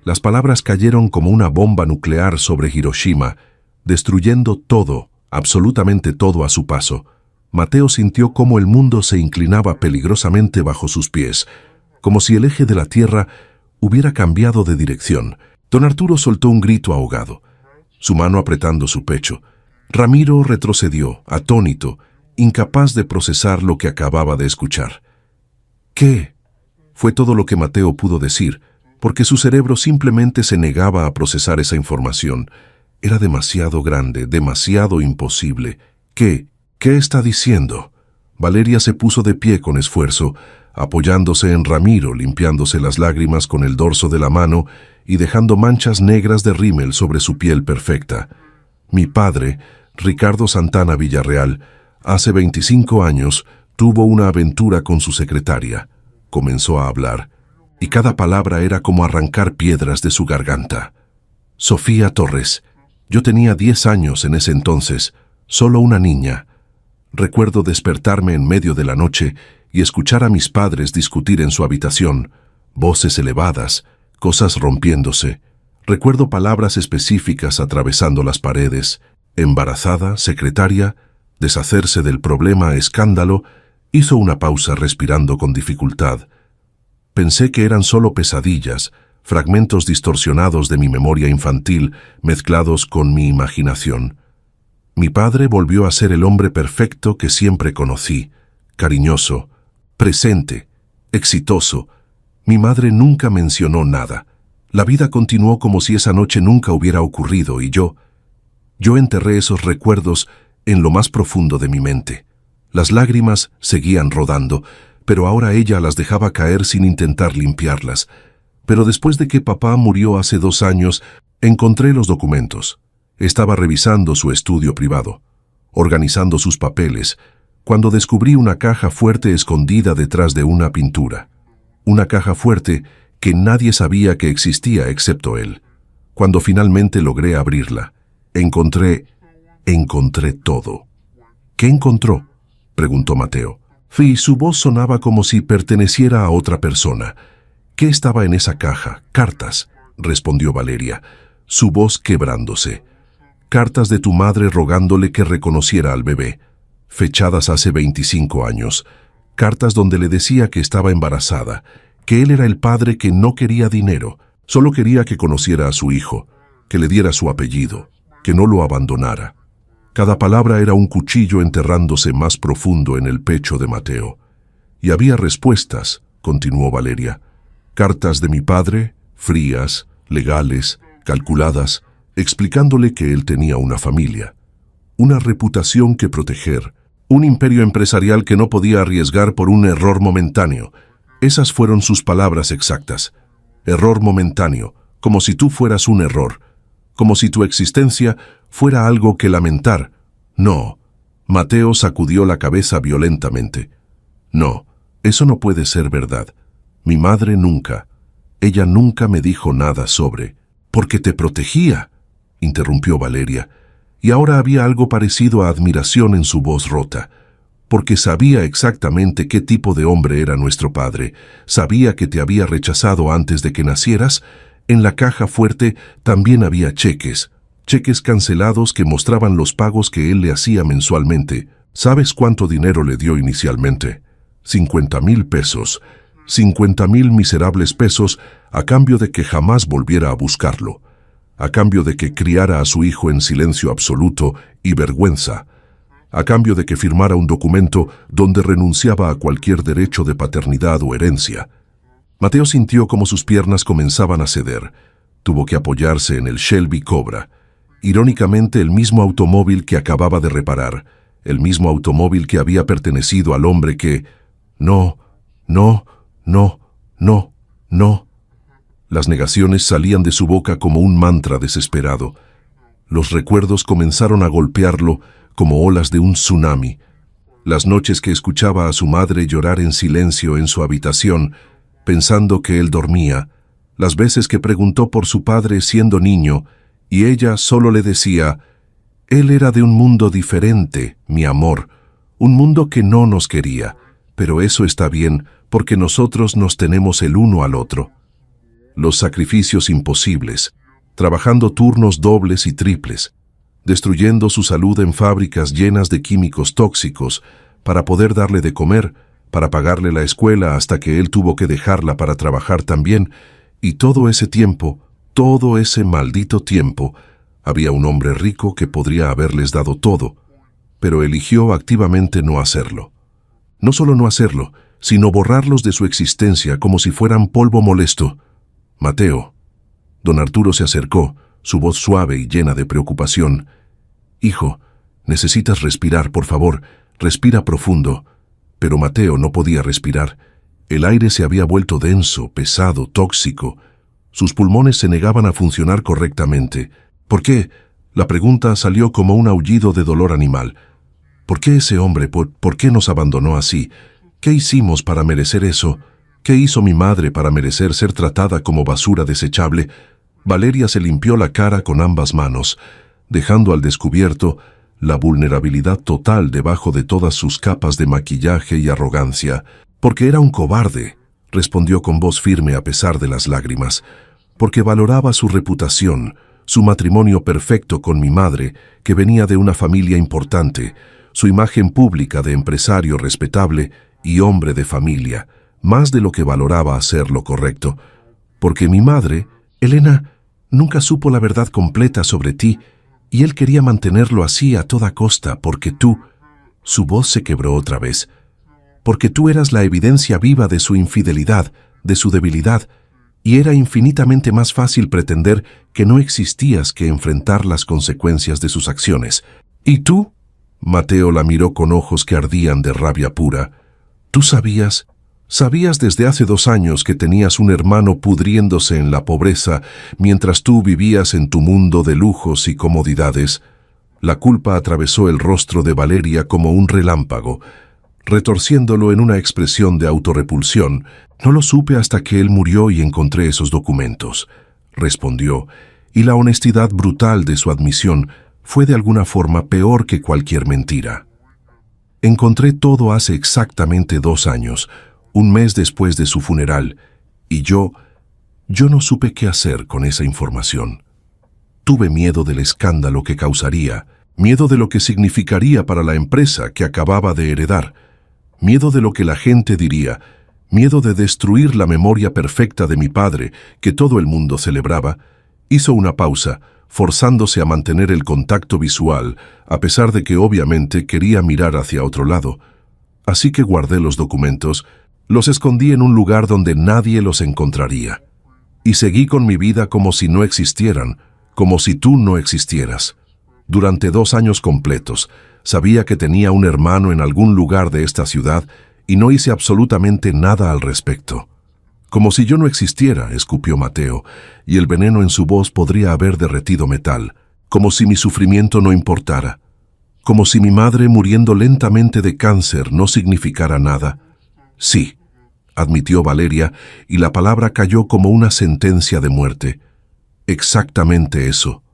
Las palabras cayeron como una bomba nuclear sobre Hiroshima, destruyendo todo, absolutamente todo a su paso. Mateo sintió cómo el mundo se inclinaba peligrosamente bajo sus pies, como si el eje de la tierra hubiera cambiado de dirección. Don Arturo soltó un grito ahogado, su mano apretando su pecho. Ramiro retrocedió, atónito, incapaz de procesar lo que acababa de escuchar. ¿Qué? Fue todo lo que Mateo pudo decir, porque su cerebro simplemente se negaba a procesar esa información. Era demasiado grande, demasiado imposible. ¿Qué? ¿Qué está diciendo? Valeria se puso de pie con esfuerzo, apoyándose en Ramiro, limpiándose las lágrimas con el dorso de la mano y dejando manchas negras de rímel sobre su piel perfecta. Mi padre, Ricardo Santana Villarreal, hace 25 años tuvo una aventura con su secretaria. Comenzó a hablar, y cada palabra era como arrancar piedras de su garganta. Sofía Torres. Yo tenía 10 años en ese entonces, solo una niña. Recuerdo despertarme en medio de la noche y escuchar a mis padres discutir en su habitación, voces elevadas, cosas rompiéndose. Recuerdo palabras específicas atravesando las paredes. Embarazada, secretaria, deshacerse del problema, escándalo. Hizo una pausa respirando con dificultad. Pensé que eran solo pesadillas, fragmentos distorsionados de mi memoria infantil mezclados con mi imaginación. Mi padre volvió a ser el hombre perfecto que siempre conocí, cariñoso, presente, exitoso. Mi madre nunca mencionó nada. La vida continuó como si esa noche nunca hubiera ocurrido y yo enterré esos recuerdos en lo más profundo de mi mente. Las lágrimas seguían rodando, pero ahora ella las dejaba caer sin intentar limpiarlas. Pero después de que papá murió hace 2 años, encontré los documentos. Estaba revisando su estudio privado, organizando sus papeles, cuando descubrí una caja fuerte escondida detrás de una pintura. Una caja fuerte que nadie sabía que existía excepto él. Cuando finalmente logré abrirla, encontré todo. ¿Qué encontró?, preguntó Mateo. Su voz sonaba como si perteneciera a otra persona. ¿Qué estaba en esa caja? Cartas, respondió Valeria, su voz quebrándose. Cartas de tu madre rogándole que reconociera al bebé, fechadas hace 25 años. Cartas donde le decía que estaba embarazada, que él era el padre que no quería dinero, solo quería que conociera a su hijo, que le diera su apellido, que no lo abandonara. Cada palabra era un cuchillo enterrándose más profundo en el pecho de Mateo. Y había respuestas, continuó Valeria. Cartas de mi padre, frías, legales, calculadas, explicándole que él tenía una familia, una reputación que proteger, un imperio empresarial que no podía arriesgar por un error momentáneo. Esas fueron sus palabras exactas. Error momentáneo, como si tú fueras un error, como si tu existencia fuera algo que lamentar. No. Mateo sacudió la cabeza violentamente. No, eso no puede ser verdad. Mi madre nunca. Ella nunca me dijo nada sobre... Porque te protegía, interrumpió Valeria, y ahora había algo parecido a admiración en su voz rota. Porque sabía exactamente qué tipo de hombre era nuestro padre. Sabía que te había rechazado antes de que nacieras. En la caja fuerte también había cheques cancelados que mostraban los pagos que él le hacía mensualmente. ¿Sabes cuánto dinero le dio inicialmente? 50,000 pesos. 50,000 miserables pesos a cambio de que jamás volviera a buscarlo. A cambio de que criara a su hijo en silencio absoluto y vergüenza. A cambio de que firmara un documento donde renunciaba a cualquier derecho de paternidad o herencia. Mateo sintió como sus piernas comenzaban a ceder. Tuvo que apoyarse en el Shelby Cobra. Irónicamente, el mismo automóvil que acababa de reparar, el mismo automóvil que había pertenecido al hombre que... No, no, no, no, no. Las negaciones salían de su boca como un mantra desesperado. Los recuerdos comenzaron a golpearlo como olas de un tsunami. Las noches que escuchaba a su madre llorar en silencio en su habitación, pensando que él dormía, las veces que preguntó por su padre siendo niño, y ella solo le decía, «Él era de un mundo diferente, mi amor, un mundo que no nos quería, pero eso está bien porque nosotros nos tenemos el uno al otro». Los sacrificios imposibles, trabajando turnos dobles y triples, destruyendo su salud en fábricas llenas de químicos tóxicos para poder darle de comer, para pagarle la escuela hasta que él tuvo que dejarla para trabajar también, y todo ese tiempo, todo ese maldito tiempo, había un hombre rico que podría haberles dado todo, pero eligió activamente no hacerlo. No solo no hacerlo, sino borrarlos de su existencia como si fueran polvo molesto. «Mateo». Don Arturo se acercó, su voz suave y llena de preocupación. «Hijo, necesitas respirar, por favor, respira profundo». Pero Mateo no podía respirar. El aire se había vuelto denso, pesado, tóxico. Sus pulmones se negaban a funcionar correctamente. ¿Por qué? La pregunta salió como un aullido de dolor animal. ¿Por qué ese hombre? ¿Por qué nos abandonó así? ¿Qué hicimos para merecer eso? ¿Qué hizo mi madre para merecer ser tratada como basura desechable? Valeria se limpió la cara con ambas manos, dejando al descubierto la vulnerabilidad total debajo de todas sus capas de maquillaje y arrogancia. «Porque era un cobarde», respondió con voz firme a pesar de las lágrimas. «Porque valoraba su reputación, su matrimonio perfecto con mi madre, que venía de una familia importante, su imagen pública de empresario respetable y hombre de familia, más de lo que valoraba hacer lo correcto. Porque mi madre, Elena, nunca supo la verdad completa sobre ti, y él quería mantenerlo así a toda costa, porque tú...» Su voz se quebró otra vez. «Porque tú eras la evidencia viva de su infidelidad, de su debilidad, y era infinitamente más fácil pretender que no existías que enfrentar las consecuencias de sus acciones. ¿Y tú?» Mateo la miró con ojos que ardían de rabia pura. «¿Tú sabías desde hace 2 años que tenías un hermano pudriéndose en la pobreza mientras tú vivías en tu mundo de lujos y comodidades?» La culpa atravesó el rostro de Valeria como un relámpago, retorciéndolo en una expresión de autorrepulsión. «No lo supe hasta que él murió y encontré esos documentos», respondió, y la honestidad brutal de su admisión fue de alguna forma peor que cualquier mentira. «Encontré todo hace exactamente 2 años, un mes después de su funeral, y yo no supe qué hacer con esa información. Tuve miedo del escándalo que causaría, miedo de lo que significaría para la empresa que acababa de heredar, miedo de lo que la gente diría, miedo de destruir la memoria perfecta de mi padre, que todo el mundo celebraba». Hizo una pausa, forzándose a mantener el contacto visual, a pesar de que obviamente quería mirar hacia otro lado. «Así que guardé los documentos, los escondí en un lugar donde nadie los encontraría. Y seguí con mi vida como si no existieran, como si tú no existieras. Durante 2 años completos, sabía que tenía un hermano en algún lugar de esta ciudad y no hice absolutamente nada al respecto». «Como si yo no existiera», escupió Mateo, y el veneno en su voz podría haber derretido metal. «Como si mi sufrimiento no importara. Como si mi madre muriendo lentamente de cáncer no significara nada». «Sí», admitió Valeria, y la palabra cayó como una sentencia de muerte. «Exactamente eso.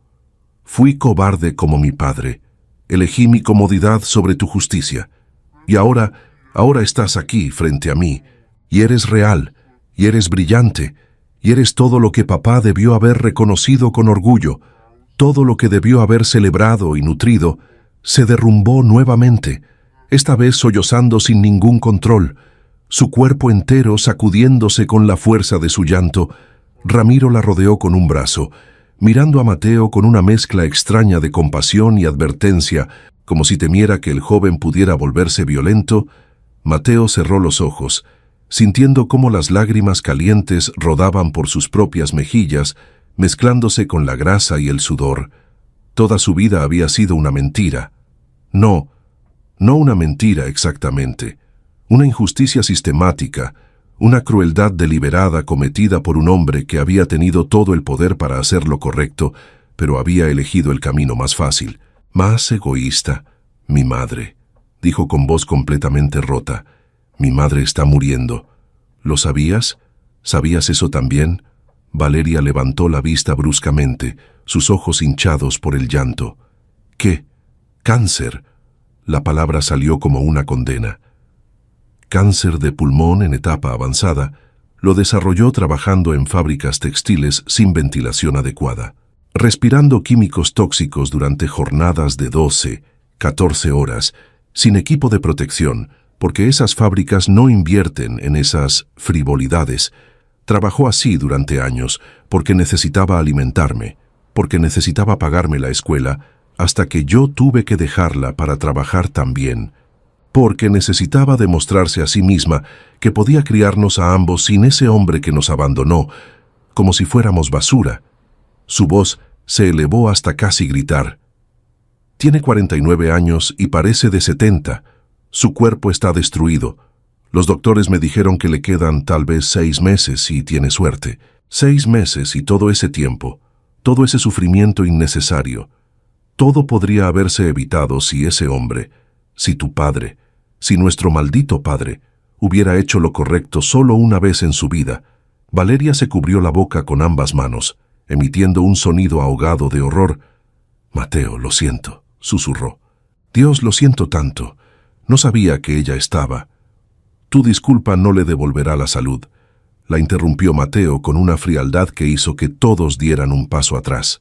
Fui cobarde como mi padre. Elegí mi comodidad sobre tu justicia. Y ahora estás aquí frente a mí, y eres real, y eres brillante, y eres todo lo que papá debió haber reconocido con orgullo, todo lo que debió haber celebrado y nutrido, se derrumbó nuevamente, esta vez sollozando sin ningún control, su cuerpo entero sacudiéndose con la fuerza de su llanto. Ramiro la rodeó con un brazo, mirando a Mateo con una mezcla extraña de compasión y advertencia, como si temiera que el joven pudiera volverse violento. Mateo cerró los ojos, sintiendo cómo las lágrimas calientes rodaban por sus propias mejillas, mezclándose con la grasa y el sudor. Toda su vida había sido una mentira. No una mentira exactamente. Una injusticia sistemática, una crueldad deliberada cometida por un hombre que había tenido todo el poder para hacer lo correcto, pero había elegido el camino más fácil, más egoísta. Mi madre, dijo con voz completamente rota. Mi madre está muriendo. ¿Lo sabías? ¿Sabías eso también? Valeria levantó la vista bruscamente, sus ojos hinchados por el llanto. ¿Qué? Cáncer. La palabra salió como una condena. Cáncer de pulmón en etapa avanzada. Lo desarrolló trabajando en fábricas textiles sin ventilación adecuada, respirando químicos tóxicos durante jornadas de 12, 14 horas, sin equipo de protección, porque esas fábricas no invierten en esas frivolidades. Trabajó así durante años, porque necesitaba alimentarme, porque necesitaba pagarme la escuela, hasta que yo tuve que dejarla para trabajar también, porque necesitaba demostrarse a sí misma que podía criarnos a ambos sin ese hombre que nos abandonó, como si fuéramos basura. Su voz se elevó hasta casi gritar. Tiene 49 años y parece de 70. Su cuerpo está destruido. Los doctores me dijeron que le quedan tal vez 6 meses si tiene suerte. 6 meses y todo ese tiempo, todo ese sufrimiento innecesario. Todo podría haberse evitado si ese hombre, si tu padre, si nuestro maldito padre, hubiera hecho lo correcto solo una vez en su vida. Valeria se cubrió la boca con ambas manos, emitiendo un sonido ahogado de horror. Mateo, lo siento, susurró. Dios, lo siento tanto. No sabía que ella estaba. Tu disculpa no le devolverá la salud. La interrumpió Mateo con una frialdad que hizo que todos dieran un paso atrás.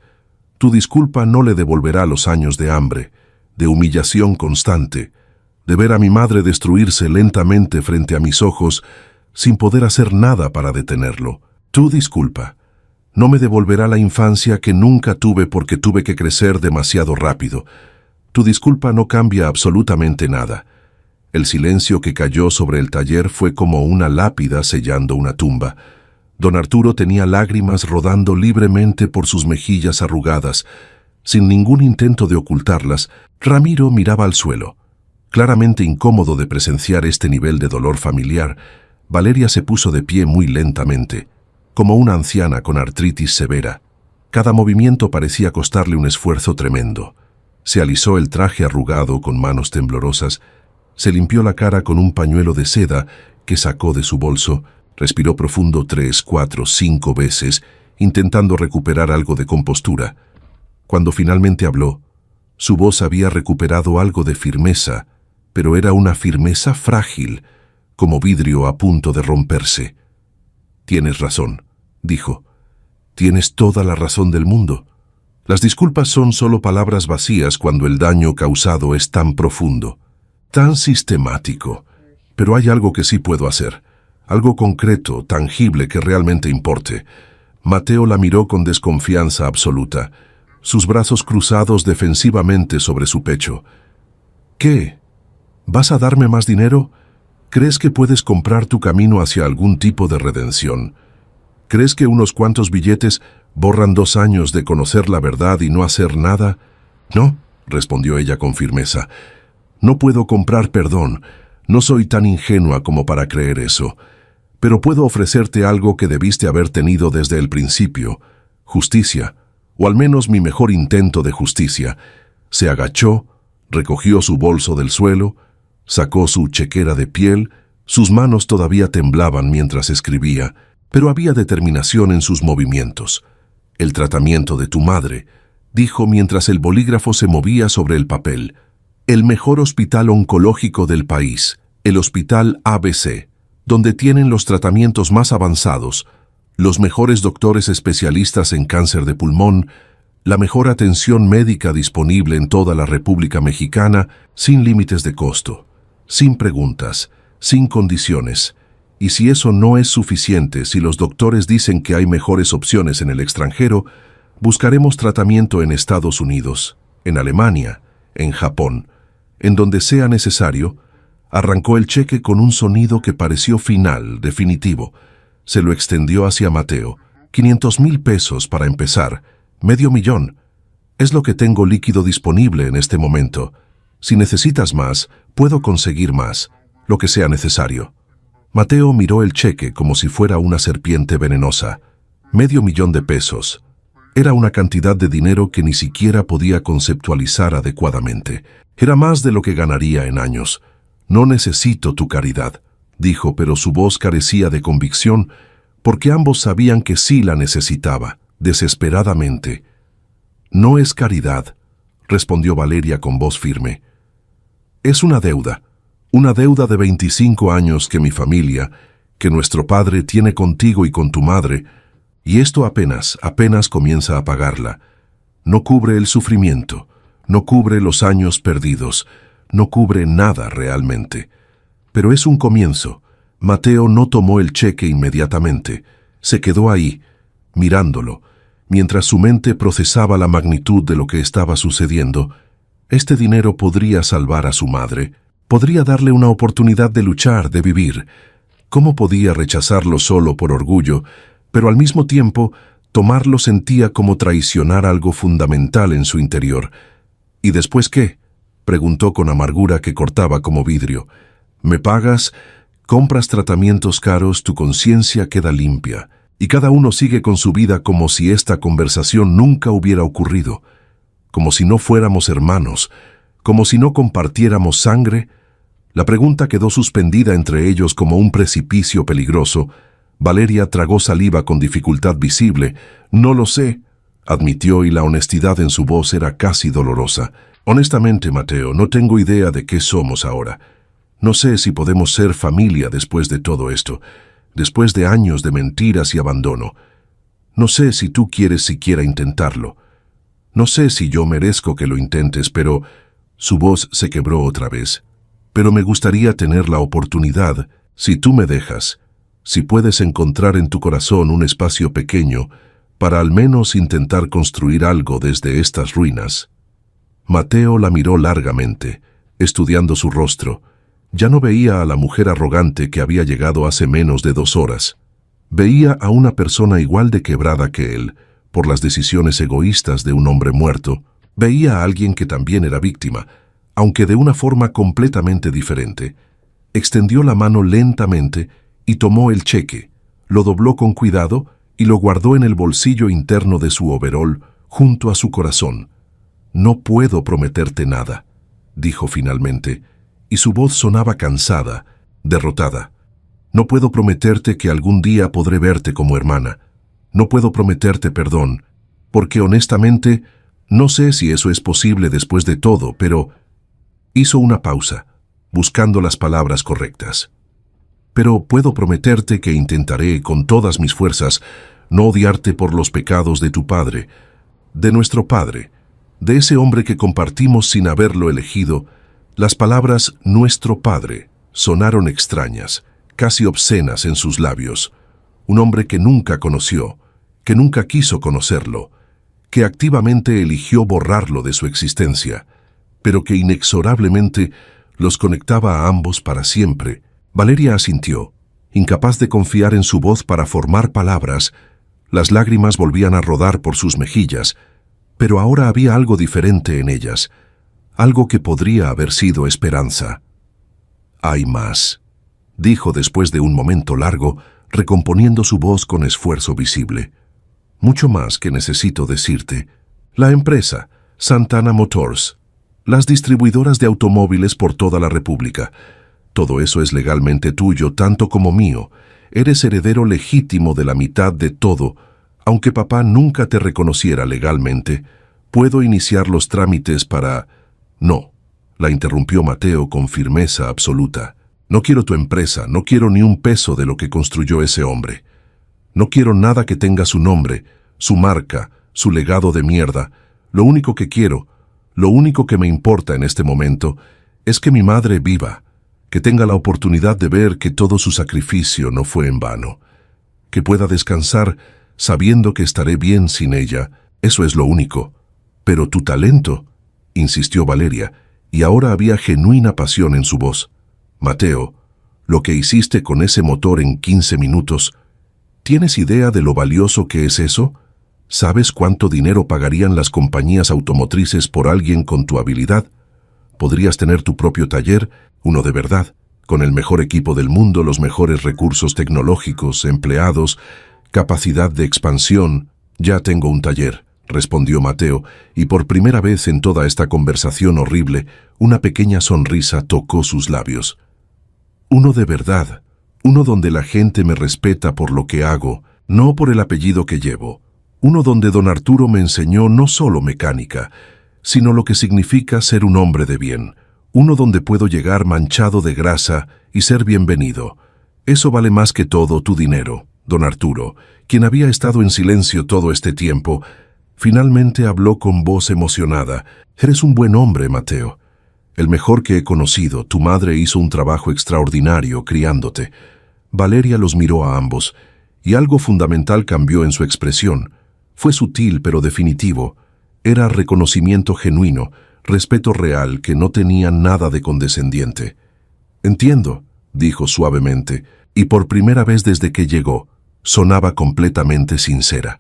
Tu disculpa no le devolverá los años de hambre, de humillación constante, de ver a mi madre destruirse lentamente frente a mis ojos sin poder hacer nada para detenerlo. Tu disculpa no me devolverá la infancia que nunca tuve porque tuve que crecer demasiado rápido. Tu disculpa no cambia absolutamente nada. El silencio que cayó sobre el taller fue como una lápida sellando una tumba. Don Arturo tenía lágrimas rodando libremente por sus mejillas arrugadas. Sin ningún intento de ocultarlas, Ramiro miraba al suelo. Claramente incómodo de presenciar este nivel de dolor familiar, Valeria se puso de pie muy lentamente, como una anciana con artritis severa. Cada movimiento parecía costarle un esfuerzo tremendo. Se alisó el traje arrugado con manos temblorosas, se limpió la cara con un pañuelo de seda que sacó de su bolso, respiró profundo 3, 4, 5 veces, intentando recuperar algo de compostura. Cuando finalmente habló, su voz había recuperado algo de firmeza, pero era una firmeza frágil, como vidrio a punto de romperse. Tienes razón, dijo. Tienes toda la razón del mundo. Las disculpas son solo palabras vacías cuando el daño causado es tan profundo, tan sistemático. Pero hay algo que sí puedo hacer, algo concreto, tangible que realmente importe. Mateo la miró con desconfianza absoluta, sus brazos cruzados defensivamente sobre su pecho. ¿Qué? ¿Vas a darme más dinero? ¿Crees que puedes comprar tu camino hacia algún tipo de redención? ¿Crees que unos cuantos billetes borran 2 años de conocer la verdad y no hacer nada? No, respondió ella con firmeza. No puedo comprar perdón. No soy tan ingenua como para creer eso. Pero puedo ofrecerte algo que debiste haber tenido desde el principio. Justicia, o al menos mi mejor intento de justicia. Se agachó, recogió su bolso del suelo, sacó su chequera de piel, sus manos todavía temblaban mientras escribía, pero había determinación en sus movimientos. El tratamiento de tu madre, dijo mientras el bolígrafo se movía sobre el papel. El mejor hospital oncológico del país, el Hospital ABC, donde tienen los tratamientos más avanzados, los mejores doctores especialistas en cáncer de pulmón, la mejor atención médica disponible en toda la República Mexicana, sin límites de costo, sin preguntas, sin condiciones. Y si eso no es suficiente, si los doctores dicen que hay mejores opciones en el extranjero, buscaremos tratamiento en Estados Unidos, en Alemania, en Japón, en donde sea necesario. Arrancó el cheque con un sonido que pareció final, definitivo. Se lo extendió hacia Mateo. 500,000 pesos para empezar, $500,000. Es lo que tengo líquido disponible en este momento. Si necesitas más, puedo conseguir más, lo que sea necesario. Mateo miró el cheque como si fuera una serpiente venenosa. $500,000. Era una cantidad de dinero que ni siquiera podía conceptualizar adecuadamente. Era más de lo que ganaría en años. No necesito tu caridad, dijo, pero su voz carecía de convicción, porque ambos sabían que sí la necesitaba, desesperadamente. No es caridad, respondió Valeria con voz firme. Es una deuda de 25 años que mi familia, que nuestro padre tiene contigo y con tu madre, y esto apenas comienza a pagarla. No cubre el sufrimiento, no cubre los años perdidos, no cubre nada realmente. Pero es un comienzo. Mateo no tomó el cheque inmediatamente. Se quedó ahí, mirándolo, mientras su mente procesaba la magnitud de lo que estaba sucediendo. Este dinero podría salvar a su madre, podría darle una oportunidad de luchar, de vivir. ¿Cómo podía rechazarlo solo por orgullo, pero al mismo tiempo tomarlo sentía como traicionar algo fundamental en su interior? ¿Y después qué?, preguntó con amargura que cortaba como vidrio. ¿Me pagas? Compras tratamientos caros, tu conciencia queda limpia, y cada uno sigue con su vida como si esta conversación nunca hubiera ocurrido, como si no fuéramos hermanos, como si no compartiéramos sangre. La pregunta quedó suspendida entre ellos como un precipicio peligroso. Valeria tragó saliva con dificultad visible. No lo sé, admitió, y la honestidad en su voz era casi dolorosa. Honestamente, Mateo, no tengo idea de qué somos ahora. No sé si podemos ser familia después de todo esto, después de años de mentiras y abandono. No sé si tú quieres siquiera intentarlo. No sé si yo merezco que lo intentes, pero... Su voz se quebró otra vez. Pero me gustaría tener la oportunidad, si tú me dejas, si puedes encontrar en tu corazón un espacio pequeño para al menos intentar construir algo desde estas ruinas. Mateo la miró largamente, estudiando su rostro. Ya no veía a la mujer arrogante que había llegado hace menos de 2 horas. Veía a una persona igual de quebrada que él, por las decisiones egoístas de un hombre muerto. Veía a alguien que también era víctima, aunque de una forma completamente diferente. Extendió la mano lentamente y tomó el cheque, lo dobló con cuidado y lo guardó en el bolsillo interno de su overol, junto a su corazón. «No puedo prometerte nada», dijo finalmente, y su voz sonaba cansada, derrotada. «No puedo prometerte que algún día podré verte como hermana. No puedo prometerte perdón, porque honestamente no sé si eso es posible después de todo, pero...» Hizo una pausa, buscando las palabras correctas. «Pero puedo prometerte que intentaré con todas mis fuerzas no odiarte por los pecados de tu padre, de nuestro padre, de ese hombre que compartimos sin haberlo elegido». Las palabras «nuestro padre» sonaron extrañas, casi obscenas en sus labios. Un hombre que nunca conoció, que nunca quiso conocerlo, que activamente eligió borrarlo de su existencia, pero que inexorablemente los conectaba a ambos para siempre. Valeria asintió, incapaz de confiar en su voz para formar palabras. Las lágrimas volvían a rodar por sus mejillas, pero ahora había algo diferente en ellas, algo que podría haber sido esperanza. «Hay más», dijo después de un momento largo, recomponiendo su voz con esfuerzo visible. «Mucho más que necesito decirte. La empresa, Santana Motors, las distribuidoras de automóviles por toda la República. Todo eso es legalmente tuyo, tanto como mío. Eres heredero legítimo de la mitad de todo. Aunque papá nunca te reconociera legalmente, puedo iniciar los trámites para...» «No», la interrumpió Mateo con firmeza absoluta. «No quiero tu empresa, no quiero ni un peso de lo que construyó ese hombre. No quiero nada que tenga su nombre, su marca, su legado de mierda. Lo único que quiero, lo único que me importa en este momento, es que mi madre viva, que tenga la oportunidad de ver que todo su sacrificio no fue en vano, que pueda descansar sabiendo que estaré bien sin ella. Eso es lo único. Pero tu talento», insistió Valeria, y ahora había genuina pasión en su voz. «Mateo, lo que hiciste con ese motor en 15 minutos, ¿tienes idea de lo valioso que es eso? ¿Sabes cuánto dinero pagarían las compañías automotrices por alguien con tu habilidad? Podrías tener tu propio taller, uno de verdad, con el mejor equipo del mundo, los mejores recursos tecnológicos, empleados, capacidad de expansión. Ya tengo un taller, respondió Mateo, y por primera vez en toda esta conversación horrible, una pequeña sonrisa tocó sus labios. Uno de verdad, uno donde la gente me respeta por lo que hago, no por el apellido que llevo. Uno donde don Arturo me enseñó no solo mecánica, sino lo que significa ser un hombre de bien. Uno donde puedo llegar manchado de grasa y ser bienvenido. Eso vale más que todo tu dinero. Don Arturo, quien había estado en silencio todo este tiempo, finalmente habló con voz emocionada. Eres un buen hombre, Mateo. El mejor que he conocido. Tu madre hizo un trabajo extraordinario criándote. Valeria los miró a ambos, y algo fundamental cambió en su expresión. Fue sutil pero definitivo. Era reconocimiento genuino, respeto real que no tenía nada de condescendiente. Entiendo, dijo suavemente, y por primera vez desde que llegó, sonaba completamente sincera.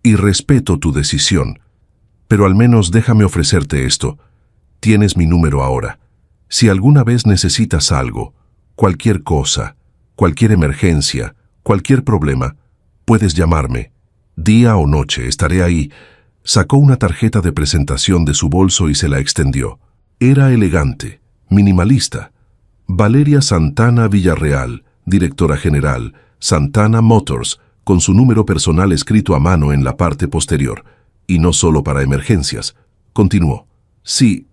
Y respeto tu decisión, pero al menos déjame ofrecerte esto. Tienes mi número ahora. Si alguna vez necesitas algo, cualquier cosa, cualquier emergencia, cualquier problema, puedes llamarme. Día o noche estaré ahí. Sacó una tarjeta de presentación de su bolso y se la extendió. Era elegante, minimalista. Valeria Santana Villarreal, directora general, Santana Motors, con su número personal escrito a mano en la parte posterior. Y no solo para emergencias. Continuó. Si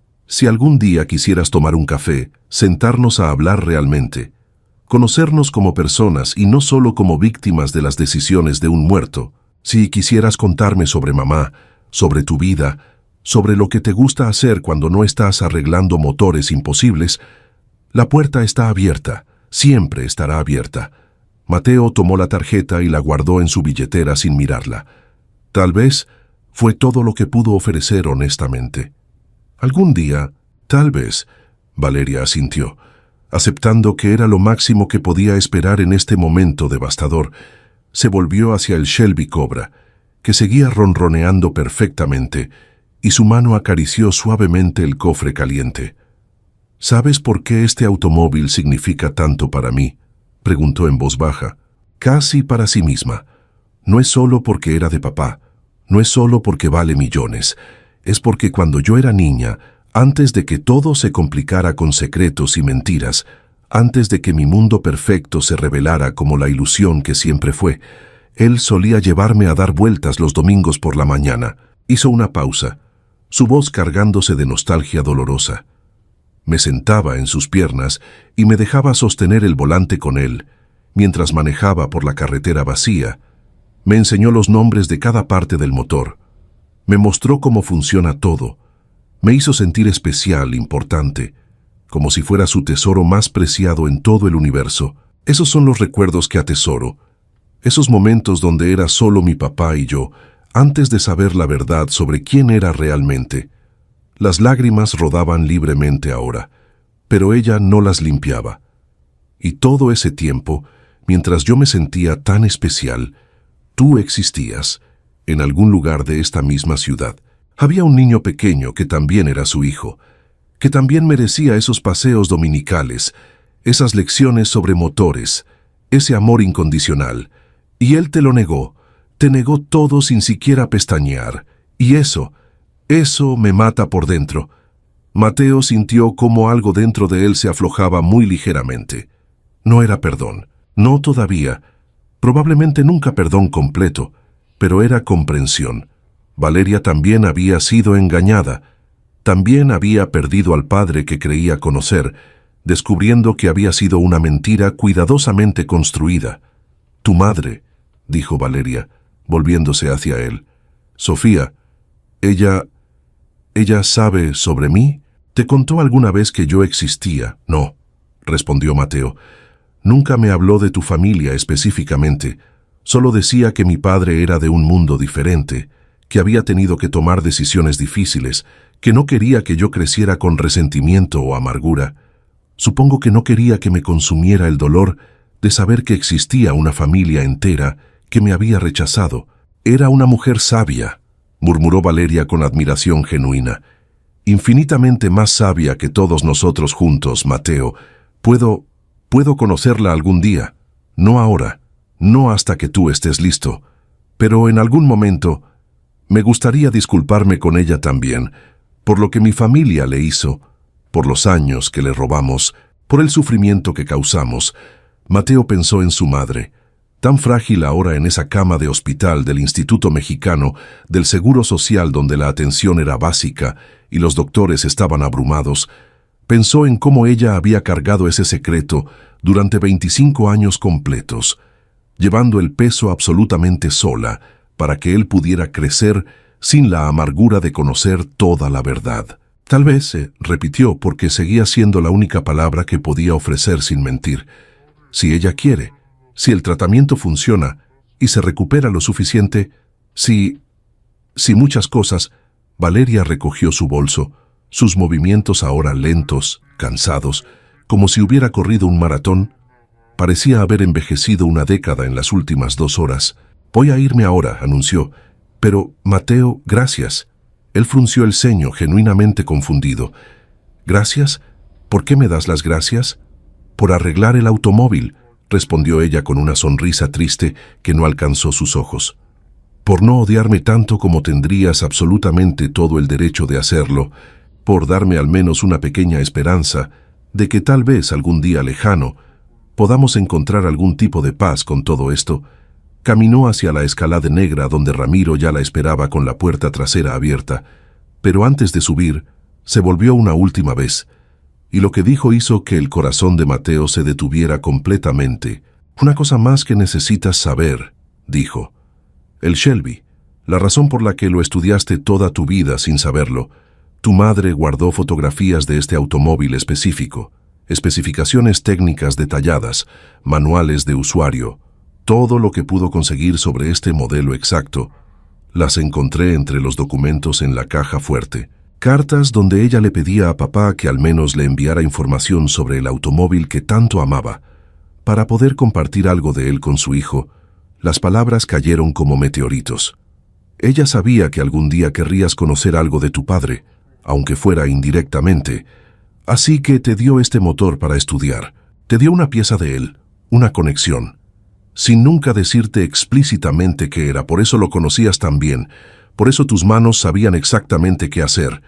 algún día quisieras tomar un café, sentarnos a hablar realmente, conocernos como personas y no solo como víctimas de las decisiones de un muerto, si quisieras contarme sobre mamá, sobre tu vida, sobre lo que te gusta hacer cuando no estás arreglando motores imposibles, la puerta está abierta, siempre estará abierta. Mateo tomó la tarjeta y la guardó en su billetera sin mirarla. Tal vez fue todo lo que pudo ofrecer honestamente. Algún día, tal vez, Valeria asintió, aceptando que era lo máximo que podía esperar en este momento devastador. Se volvió hacia el Shelby Cobra, que seguía ronroneando perfectamente, y su mano acarició suavemente el cofre caliente. ¿Sabes por qué este automóvil significa tanto para mí?, preguntó en voz baja, casi para sí misma. No es solo porque era de papá, no es solo porque vale millones, es porque cuando yo era niña, antes de que todo se complicara con secretos y mentiras, antes de que mi mundo perfecto se revelara como la ilusión que siempre fue, él solía llevarme a dar vueltas los domingos por la mañana. Hizo una pausa, su voz cargándose de nostalgia dolorosa. Me sentaba en sus piernas y me dejaba sostener el volante con él, mientras manejaba por la carretera vacía. Me enseñó los nombres de cada parte del motor. Me mostró cómo funciona todo. Me hizo sentir especial, importante, como si fuera su tesoro más preciado en todo el universo. Esos son los recuerdos que atesoro. Esos momentos donde era solo mi papá y yo, antes de saber la verdad sobre quién era realmente. Las lágrimas rodaban libremente ahora, pero ella no las limpiaba. Y todo ese tiempo, mientras yo me sentía tan especial, tú existías, en algún lugar de esta misma ciudad. Había un niño pequeño que también era su hijo, que también merecía esos paseos dominicales, esas lecciones sobre motores, ese amor incondicional. Y él te lo negó, te negó todo sin siquiera pestañear. Y eso me mata por dentro. Mateo sintió cómo algo dentro de él se aflojaba muy ligeramente. No era perdón, no todavía, probablemente nunca perdón completo, pero era comprensión. Valeria también había sido engañada. También había perdido al padre que creía conocer, descubriendo que había sido una mentira cuidadosamente construida. Tu madre, dijo Valeria, volviéndose hacia él. Sofía, ella sabe sobre mí. ¿Te contó alguna vez que yo existía? No, respondió Mateo. Nunca me habló de tu familia específicamente. Solo decía que mi padre era de un mundo diferente, que había tenido que tomar decisiones difíciles, que no quería que yo creciera con resentimiento o amargura. Supongo que no quería que me consumiera el dolor de saber que existía una familia entera que me había rechazado. Era una mujer sabia, murmuró Valeria con admiración genuina. Infinitamente más sabia que todos nosotros juntos, Mateo. Puedo conocerla algún día. No ahora, no hasta que tú estés listo. Pero en algún momento me gustaría disculparme con ella también, por lo que mi familia le hizo, por los años que le robamos, por el sufrimiento que causamos. Mateo pensó en su madre, tan frágil ahora en esa cama de hospital del Instituto Mexicano, del Seguro Social donde la atención era básica y los doctores estaban abrumados. Pensó en cómo ella había cargado ese secreto durante 25 años completos, llevando el peso absolutamente sola para que él pudiera crecer sin la amargura de conocer toda la verdad. Tal vez, repitió, porque seguía siendo la única palabra que podía ofrecer sin mentir. Si ella quiere, si el tratamiento funciona y se recupera lo suficiente, si muchas cosas. Valeria recogió su bolso, sus movimientos ahora lentos, cansados, como si hubiera corrido un maratón. Parecía haber envejecido una década en las últimas 2 horas. Voy a irme ahora, anunció. Pero, Mateo, gracias. Él frunció el ceño, genuinamente confundido. ¿Gracias? ¿Por qué me das las gracias? Por arreglar el automóvil, respondió ella con una sonrisa triste que no alcanzó sus ojos. Por no odiarme tanto como tendrías absolutamente todo el derecho de hacerlo, por darme al menos una pequeña esperanza de que tal vez algún día lejano podamos encontrar algún tipo de paz con todo esto. Caminó hacia la escalada negra donde Ramiro ya la esperaba con la puerta trasera abierta, pero antes de subir, se volvió una última vez, y lo que dijo hizo que el corazón de Mateo se detuviera completamente. Una cosa más que necesitas saber, dijo. El Shelby, la razón por la que lo estudiaste toda tu vida sin saberlo. Tu madre guardó fotografías de este automóvil específico, especificaciones técnicas detalladas, manuales de usuario, todo lo que pudo conseguir sobre este modelo exacto. Las encontré entre los documentos en la caja fuerte. Cartas donde ella le pedía a papá que al menos le enviara información sobre el automóvil que tanto amaba, para poder compartir algo de él con su hijo. Las palabras cayeron como meteoritos. Ella sabía que algún día querrías conocer algo de tu padre, aunque fuera indirectamente. Así que te dio este motor para estudiar. Te dio una pieza de él, una conexión. Sin nunca decirte explícitamente qué era, por eso lo conocías tan bien. Por eso tus manos sabían exactamente qué hacer.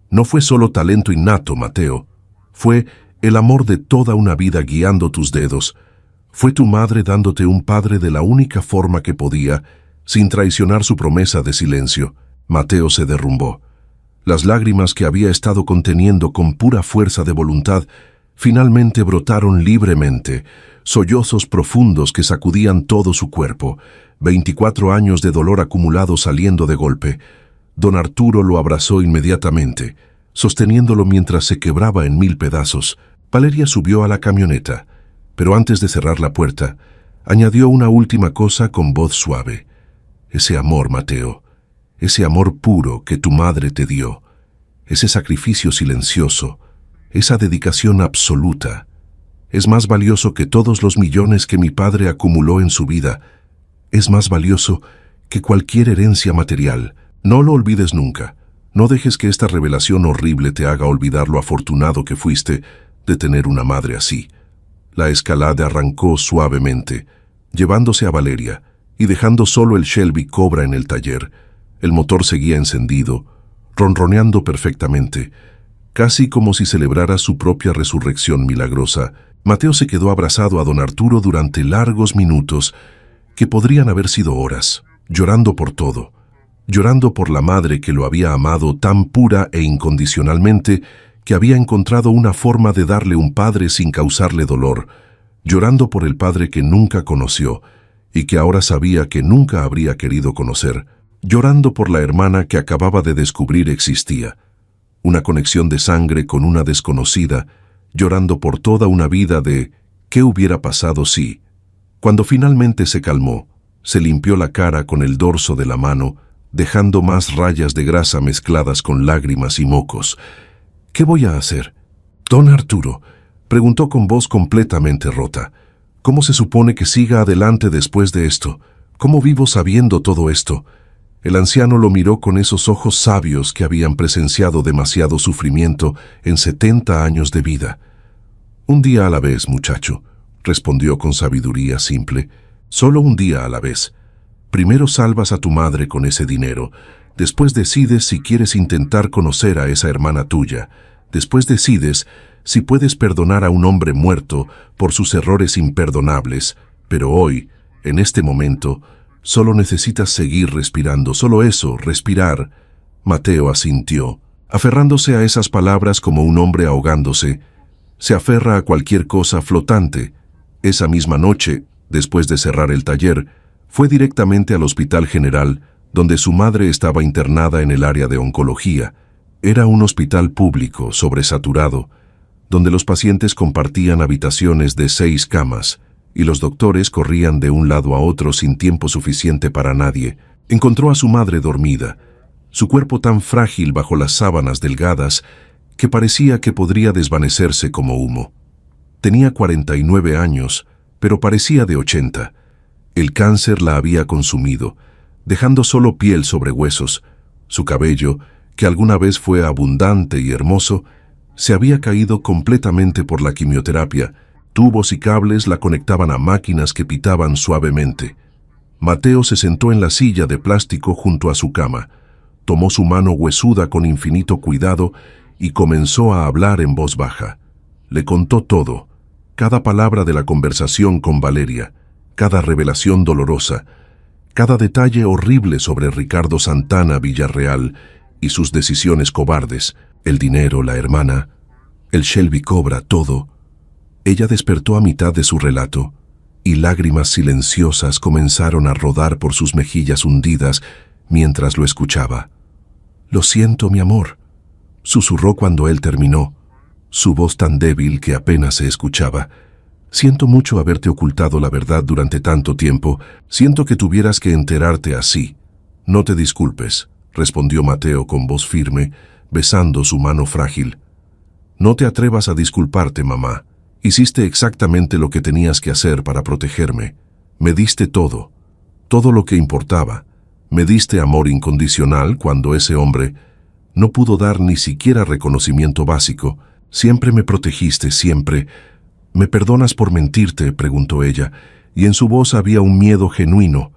No fue solo talento innato, Mateo. Fue el amor de toda una vida guiando tus dedos. Fue tu madre dándote un padre de la única forma que podía, sin traicionar su promesa de silencio. Mateo se derrumbó. Las lágrimas que había estado conteniendo con pura fuerza de voluntad finalmente brotaron libremente, sollozos profundos que sacudían todo su cuerpo, 24 años de dolor acumulado saliendo de golpe. Don Arturo lo abrazó inmediatamente, sosteniéndolo mientras se quebraba en 1000 pedazos. Valeria subió a la camioneta, pero antes de cerrar la puerta, añadió una última cosa con voz suave. Ese amor, Mateo, ese amor puro que tu madre te dio, ese sacrificio silencioso, esa dedicación absoluta, es más valioso que todos los millones que mi padre acumuló en su vida. Es más valioso que cualquier herencia material. No lo olvides nunca. No dejes que esta revelación horrible te haga olvidar lo afortunado que fuiste de tener una madre así. La escalada arrancó suavemente, llevándose a Valeria y dejando solo el Shelby Cobra en el taller. El motor seguía encendido, ronroneando perfectamente, casi como si celebrara su propia resurrección milagrosa. Mateo se quedó abrazado a don Arturo durante largos minutos, que podrían haber sido horas, llorando por todo, llorando por la madre que lo había amado tan pura e incondicionalmente, que había encontrado una forma de darle un padre sin causarle dolor, llorando por el padre que nunca conoció y que ahora sabía que nunca habría querido conocer, llorando por la hermana que acababa de descubrir existía, una conexión de sangre con una desconocida, llorando por toda una vida de ¿qué hubiera pasado si? Cuando finalmente se calmó, se limpió la cara con el dorso de la mano, dejando más rayas de grasa mezcladas con lágrimas y mocos. ¿Qué voy a hacer? Don Arturo, preguntó con voz completamente rota. ¿Cómo se supone que siga adelante después de esto? ¿Cómo vivo sabiendo todo esto? El anciano lo miró con esos ojos sabios que habían presenciado demasiado sufrimiento en 70 años de vida. Un día a la vez, muchacho, respondió con sabiduría simple. Solo un día a la vez. Primero salvas a tu madre con ese dinero. Después decides si quieres intentar conocer a esa hermana tuya. Después decides si puedes perdonar a un hombre muerto por sus errores imperdonables. Pero hoy, en este momento, solo necesitas seguir respirando. Solo eso, respirar. Mateo asintió, aferrándose a esas palabras como un hombre ahogándose. Se aferra a cualquier cosa flotante. Esa misma noche, después de cerrar el taller, fue directamente al Hospital General, donde su madre estaba internada en el área de oncología. Era un hospital público, sobresaturado, donde los pacientes compartían habitaciones de 6 camas, y los doctores corrían de un lado a otro sin tiempo suficiente para nadie. Encontró a su madre dormida, su cuerpo tan frágil bajo las sábanas delgadas que parecía que podría desvanecerse como humo. Tenía 49 años, pero parecía de 80. El cáncer la había consumido, dejando solo piel sobre huesos. Su cabello, que alguna vez fue abundante y hermoso, se había caído completamente por la quimioterapia. Tubos y cables la conectaban a máquinas que pitaban suavemente. Mateo se sentó en la silla de plástico junto a su cama, tomó su mano huesuda con infinito cuidado y comenzó a hablar en voz baja. Le contó todo, cada palabra de la conversación con Valeria, cada revelación dolorosa, cada detalle horrible sobre Ricardo Santana Villarreal y sus decisiones cobardes, el dinero, la hermana, el Shelby Cobra, todo. Ella despertó a mitad de su relato, y lágrimas silenciosas comenzaron a rodar por sus mejillas hundidas mientras lo escuchaba. «Lo siento, mi amor», susurró cuando él terminó, su voz tan débil que apenas se escuchaba. «Siento mucho haberte ocultado la verdad durante tanto tiempo. Siento que tuvieras que enterarte así». «No te disculpes», respondió Mateo con voz firme, besando su mano frágil. «No te atrevas a disculparte, mamá. Hiciste exactamente lo que tenías que hacer para protegerme. Me diste todo, todo lo que importaba. Me diste amor incondicional cuando ese hombre no pudo dar ni siquiera reconocimiento básico. Siempre me protegiste, siempre». «¿Me perdonas por mentirte?», preguntó ella, y en su voz había un miedo genuino.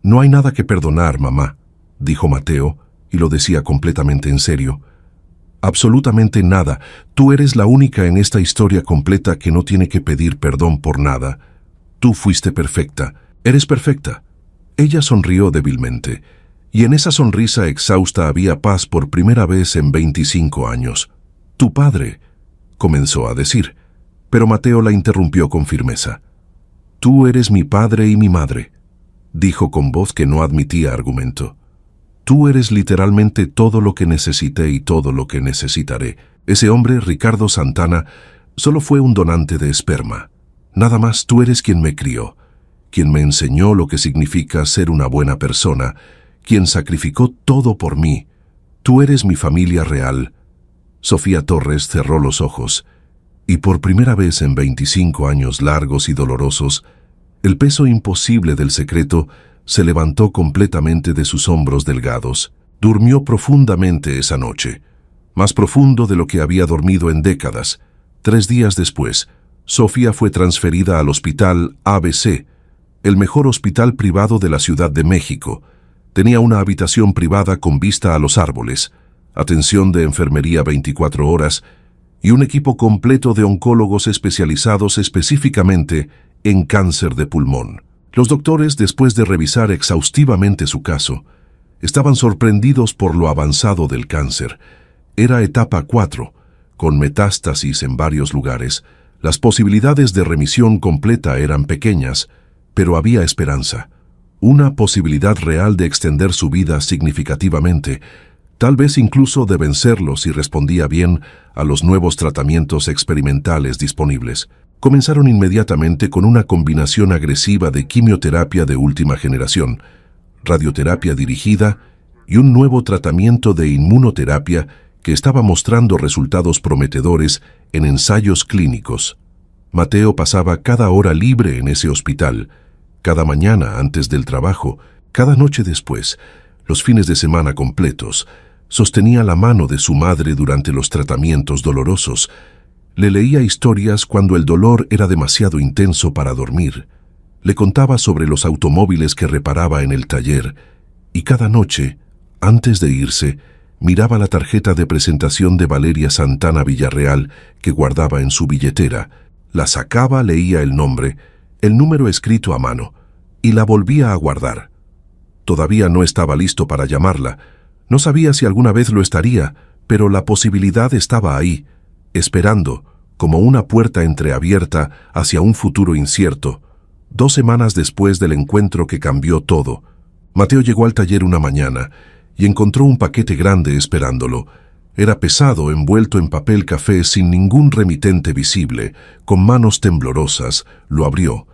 «No hay nada que perdonar, mamá», dijo Mateo, y lo decía completamente en serio. «Absolutamente nada. Tú eres la única en esta historia completa que no tiene que pedir perdón por nada. Tú fuiste perfecta. Eres perfecta». Ella sonrió débilmente, y en esa sonrisa exhausta había paz por primera vez en 25 años. «Tu padre», comenzó a decir, pero Mateo la interrumpió con firmeza. «Tú eres mi padre y mi madre», dijo con voz que no admitía argumento. «Tú eres literalmente todo lo que necesité y todo lo que necesitaré. Ese hombre, Ricardo Santana, solo fue un donante de esperma. Nada más. Tú eres quien me crió, quien me enseñó lo que significa ser una buena persona, quien sacrificó todo por mí. Tú eres mi familia real». Sofía Torres cerró los ojos, y por primera vez en 25 años largos y dolorosos, el peso imposible del secreto se levantó completamente de sus hombros delgados. Durmió profundamente esa noche, más profundo de lo que había dormido en décadas. 3 días después, Sofía fue transferida al Hospital ABC, el mejor hospital privado de la Ciudad de México. Tenía una habitación privada con vista a los árboles, atención de enfermería 24 horas y un equipo completo de oncólogos especializados específicamente en cáncer de pulmón. Los doctores, después de revisar exhaustivamente su caso, estaban sorprendidos por lo avanzado del cáncer. Era etapa 4, con metástasis en varios lugares. Las posibilidades de remisión completa eran pequeñas, pero había esperanza. Una posibilidad real de extender su vida significativamente, tal vez incluso de vencerlo si respondía bien a los nuevos tratamientos experimentales disponibles. Comenzaron inmediatamente con una combinación agresiva de quimioterapia de última generación, radioterapia dirigida y un nuevo tratamiento de inmunoterapia que estaba mostrando resultados prometedores en ensayos clínicos. Mateo pasaba cada hora libre en ese hospital, Cada mañana antes del trabajo, cada noche después, los fines de semana completos, sostenía la mano de su madre durante los tratamientos dolorosos. Le leía historias cuando el dolor era demasiado intenso para dormir. Le contaba sobre los automóviles que reparaba en el taller y cada noche, antes de irse, miraba la tarjeta de presentación de Valeria Santana Villarreal que guardaba en su billetera. La sacaba, leía el nombre, el número escrito a mano, y la volvía a guardar. Todavía no estaba listo para llamarla. No sabía si alguna vez lo estaría, pero la posibilidad estaba ahí, esperando, como una puerta entreabierta hacia un futuro incierto. 2 semanas después del encuentro que cambió todo, Mateo llegó al taller una mañana y encontró un paquete grande esperándolo. Era pesado, envuelto en papel café sin ningún remitente visible, con manos temblorosas. Lo abrió.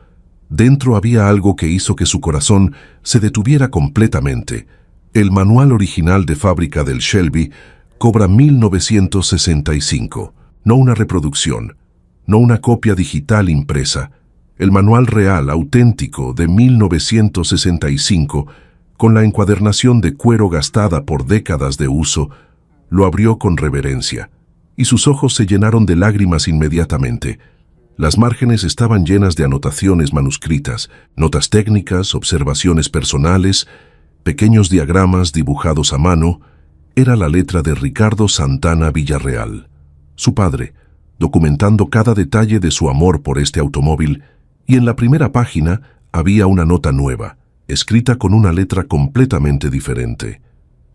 Dentro había algo que hizo que su corazón se detuviera completamente. El manual original de fábrica del Shelby cobra 1965. No una reproducción, no una copia digital impresa. El manual real, auténtico, de 1965, con la encuadernación de cuero gastada por décadas de uso. Lo abrió con reverencia, y sus ojos se llenaron de lágrimas inmediatamente. Las márgenes estaban llenas de anotaciones manuscritas, notas técnicas, observaciones personales, pequeños diagramas dibujados a mano. Era la letra de Ricardo Santana Villarreal, su padre, documentando cada detalle de su amor por este automóvil, y en la primera página había una nota nueva, escrita con una letra completamente diferente.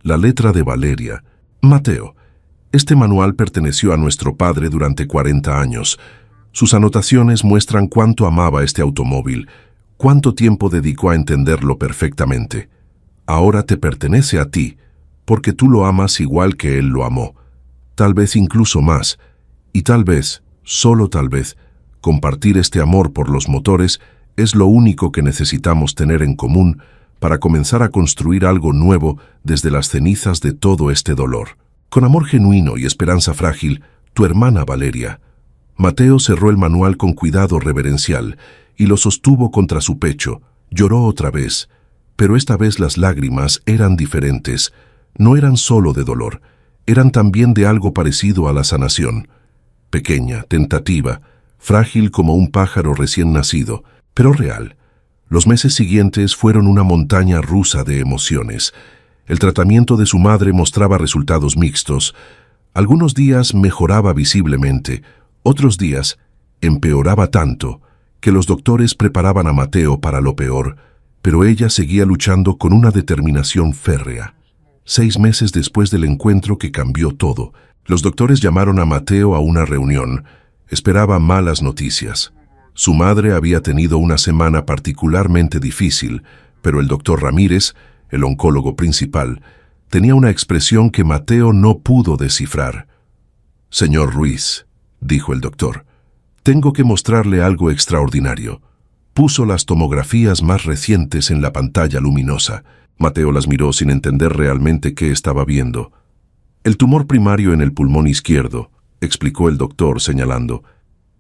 La letra de Valeria. Mateo, este manual perteneció a nuestro padre durante 40 años. Sus anotaciones muestran cuánto amaba este automóvil, cuánto tiempo dedicó a entenderlo perfectamente. Ahora te pertenece a ti, porque tú lo amas igual que él lo amó. Tal vez incluso más, y tal vez, solo tal vez, compartir este amor por los motores es lo único que necesitamos tener en común para comenzar a construir algo nuevo desde las cenizas de todo este dolor. Con amor genuino y esperanza frágil, tu hermana Valeria. Mateo cerró el manual con cuidado reverencial y lo sostuvo contra su pecho. Lloró otra vez, pero esta vez las lágrimas eran diferentes. No eran solo de dolor, eran también de algo parecido a la sanación. Pequeña, tentativa, frágil como un pájaro recién nacido, pero real. Los meses siguientes fueron una montaña rusa de emociones. El tratamiento de su madre mostraba resultados mixtos. Algunos días mejoraba visiblemente, otros días empeoraba tanto que los doctores preparaban a Mateo para lo peor, pero ella seguía luchando con una determinación férrea. 6 meses después del encuentro que cambió todo, los doctores llamaron a Mateo a una reunión. Esperaba malas noticias. Su madre había tenido una semana particularmente difícil, pero el doctor Ramírez, el oncólogo principal, tenía una expresión que Mateo no pudo descifrar. «Señor Ruiz», dijo el doctor, «tengo que mostrarle algo extraordinario». Puso las tomografías más recientes en la pantalla luminosa. Mateo las miró sin entender realmente qué estaba viendo. «El tumor primario en el pulmón izquierdo», explicó el doctor señalando,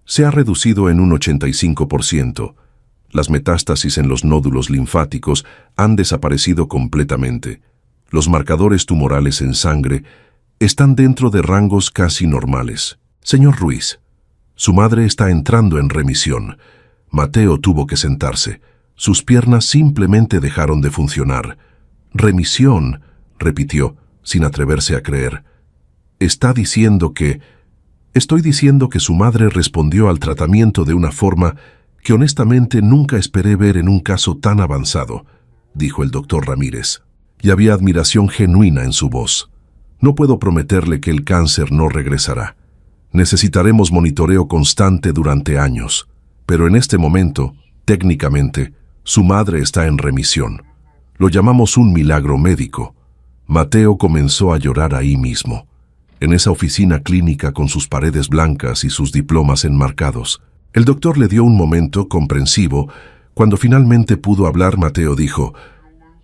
«se ha reducido en un 85%. Las metástasis en los nódulos linfáticos han desaparecido completamente. Los marcadores tumorales en sangre están dentro de rangos casi normales. Señor Ruiz, su madre está entrando en remisión». Mateo tuvo que sentarse. Sus piernas simplemente dejaron de funcionar. «Remisión», repitió, sin atreverse a creer. «Está diciendo que...» «Estoy diciendo que su madre respondió al tratamiento de una forma que honestamente nunca esperé ver en un caso tan avanzado», dijo el doctor Ramírez. Y había admiración genuina en su voz. «No puedo prometerle que el cáncer no regresará. Necesitaremos monitoreo constante durante años. Pero en este momento, técnicamente, su madre está en remisión. Lo llamamos un milagro médico». Mateo comenzó a llorar ahí mismo, en esa oficina clínica con sus paredes blancas y sus diplomas enmarcados. El doctor le dio un momento comprensivo. Cuando finalmente pudo hablar, Mateo dijo: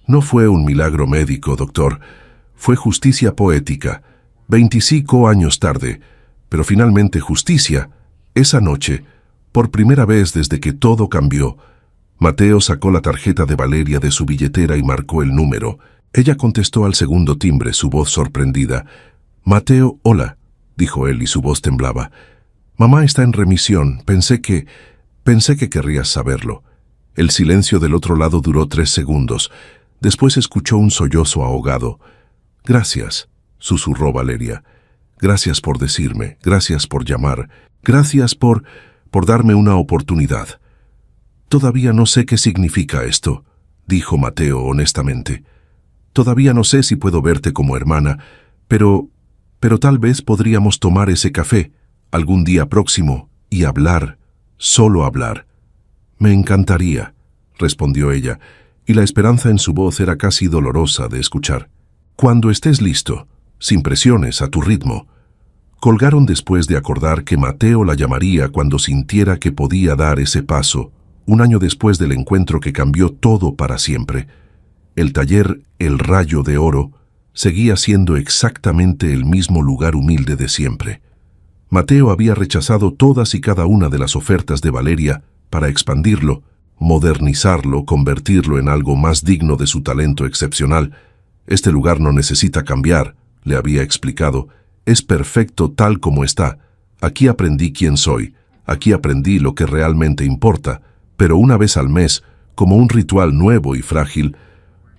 «No fue un milagro médico, doctor. Fue justicia poética. 25 años tarde, pero finalmente justicia. Esa noche, por primera vez desde que todo cambió, Mateo sacó la tarjeta de Valeria de su billetera y marcó el número. Ella contestó al segundo timbre, su voz sorprendida. «Mateo, hola», dijo él y su voz temblaba. «Mamá está en remisión. Pensé que querrías saberlo». El silencio del otro lado duró 3 segundos. Después escuchó un sollozo ahogado. «Gracias», susurró Valeria. «Gracias por decirme, gracias por llamar, gracias por darme una oportunidad». «Todavía no sé qué significa esto», dijo Mateo honestamente. «Todavía no sé si puedo verte como hermana, pero tal vez podríamos tomar ese café algún día próximo y hablar, solo hablar». «Me encantaría», respondió ella, y la esperanza en su voz era casi dolorosa de escuchar. «Cuando estés listo, sin presiones, a tu ritmo». Colgaron después de acordar que Mateo la llamaría cuando sintiera que podía dar ese paso, un año después del encuentro que cambió todo para siempre. El taller El Rayo de Oro seguía siendo exactamente el mismo lugar humilde de siempre. Mateo había rechazado todas y cada una de las ofertas de Valeria para expandirlo, modernizarlo, convertirlo en algo más digno de su talento excepcional. «Este lugar no necesita cambiar», le había explicado. «Es perfecto tal como está. Aquí aprendí quién soy, aquí aprendí lo que realmente importa». Pero una vez al mes, como un ritual nuevo y frágil,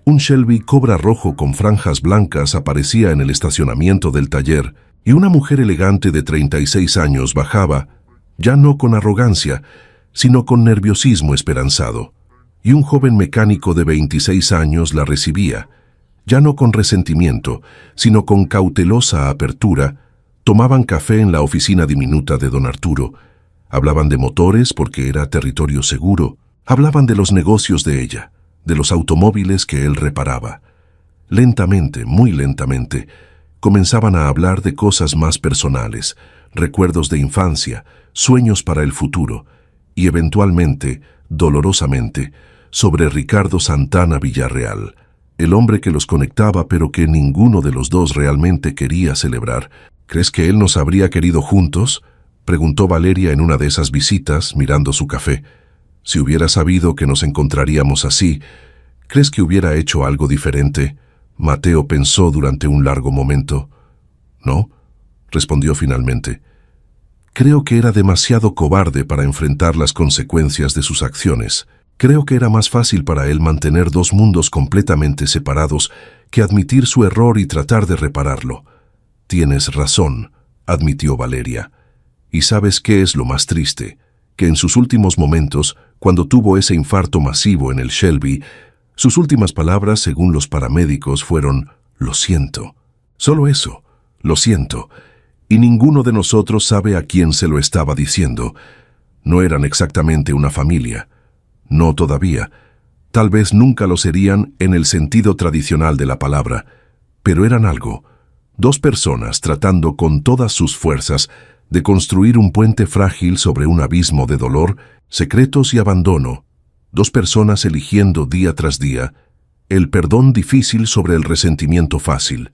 un Shelby Cobra rojo con franjas blancas aparecía en el estacionamiento del taller y una mujer elegante de 36 años bajaba, ya no con arrogancia, sino con nerviosismo esperanzado. Y un joven mecánico de 26 años la recibía, ya no con resentimiento, sino con cautelosa apertura. Tomaban café en la oficina diminuta de don Arturo. Hablaban de motores porque era territorio seguro. Hablaban de los negocios de ella, de los automóviles que él reparaba. Lentamente, muy lentamente, comenzaban a hablar de cosas más personales, recuerdos de infancia, sueños para el futuro, y eventualmente, dolorosamente, sobre Ricardo Santana Villarreal, el hombre que los conectaba pero que ninguno de los dos realmente quería celebrar. «¿Crees que él nos habría querido juntos?», preguntó Valeria en una de esas visitas, mirando su café. «Si hubiera sabido que nos encontraríamos así, ¿crees que hubiera hecho algo diferente?». Mateo pensó durante un largo momento. «No», respondió finalmente. «Creo que era demasiado cobarde para enfrentar las consecuencias de sus acciones. Creo que era más fácil para él mantener 2 mundos completamente separados que admitir su error y tratar de repararlo». «Tienes razón», admitió Valeria. «Y ¿sabes qué es lo más triste? Que en sus últimos momentos, cuando tuvo ese infarto masivo en el Shelby, sus últimas palabras, según los paramédicos, fueron: lo siento. Solo eso, lo siento. Y ninguno de nosotros sabe a quién se lo estaba diciendo. No eran exactamente una familia. No todavía. Tal vez nunca lo serían en el sentido tradicional de la palabra. Pero eran algo. 2 personas tratando con todas sus fuerzas de construir un puente frágil sobre un abismo de dolor, secretos y abandono. 2 personas eligiendo día tras día el perdón difícil sobre el resentimiento fácil.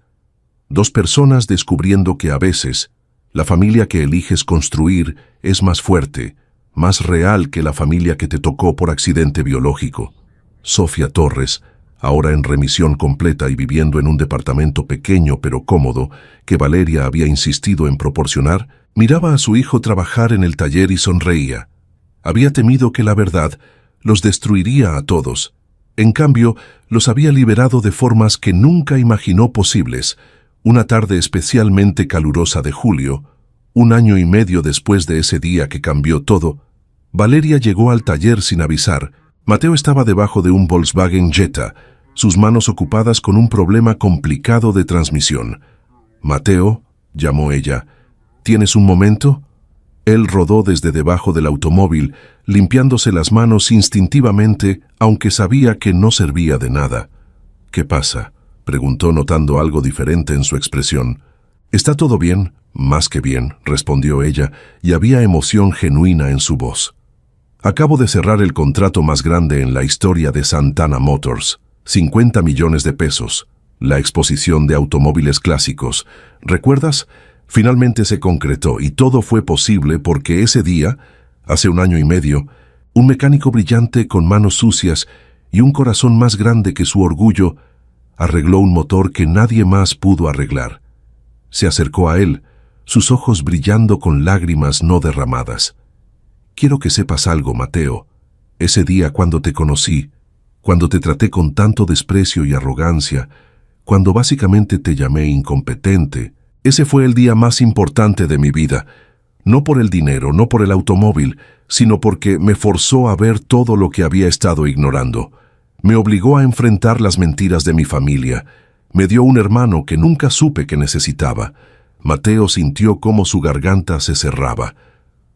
2 personas descubriendo que a veces la familia que eliges construir es más fuerte, más real que la familia que te tocó por accidente biológico. Sofía Torres, ahora en remisión completa y viviendo en un departamento pequeño pero cómodo que Valeria había insistido en proporcionar, miraba a su hijo trabajar en el taller y sonreía. Había temido que la verdad los destruiría a todos. En cambio, los había liberado de formas que nunca imaginó posibles. Una tarde especialmente calurosa de julio, 1 año y medio después de ese día que cambió todo, Valeria llegó al taller sin avisar. Mateo estaba debajo de un Volkswagen Jetta, sus manos ocupadas con un problema complicado de transmisión. «Mateo», llamó ella, «¿tienes un momento?». Él rodó desde debajo del automóvil, limpiándose las manos instintivamente, aunque sabía que no servía de nada. «¿Qué pasa?», preguntó notando algo diferente en su expresión. «Está todo bien», «Más que bien», respondió ella, y había emoción genuina en su voz. «Acabo de cerrar el contrato más grande en la historia de Santana Motors, 50 millones de pesos, la exposición de automóviles clásicos. ¿Recuerdas? Finalmente se concretó y todo fue posible porque ese día, hace 1 año y medio, Un mecánico brillante con manos sucias y un corazón más grande que su orgullo arregló un motor que nadie más pudo arreglar. Se acercó a él, sus ojos brillando con lágrimas no derramadas. Quiero que sepas algo, Mateo. Ese día cuando te conocí, cuando te traté con tanto desprecio y arrogancia, cuando básicamente te llamé incompetente, ese fue el día más importante de mi vida. No por el dinero, no por el automóvil, sino porque me forzó a ver todo lo que había estado ignorando. Me obligó a enfrentar las mentiras de mi familia. Me dio un hermano que nunca supe que necesitaba. Mateo sintió cómo su garganta se cerraba.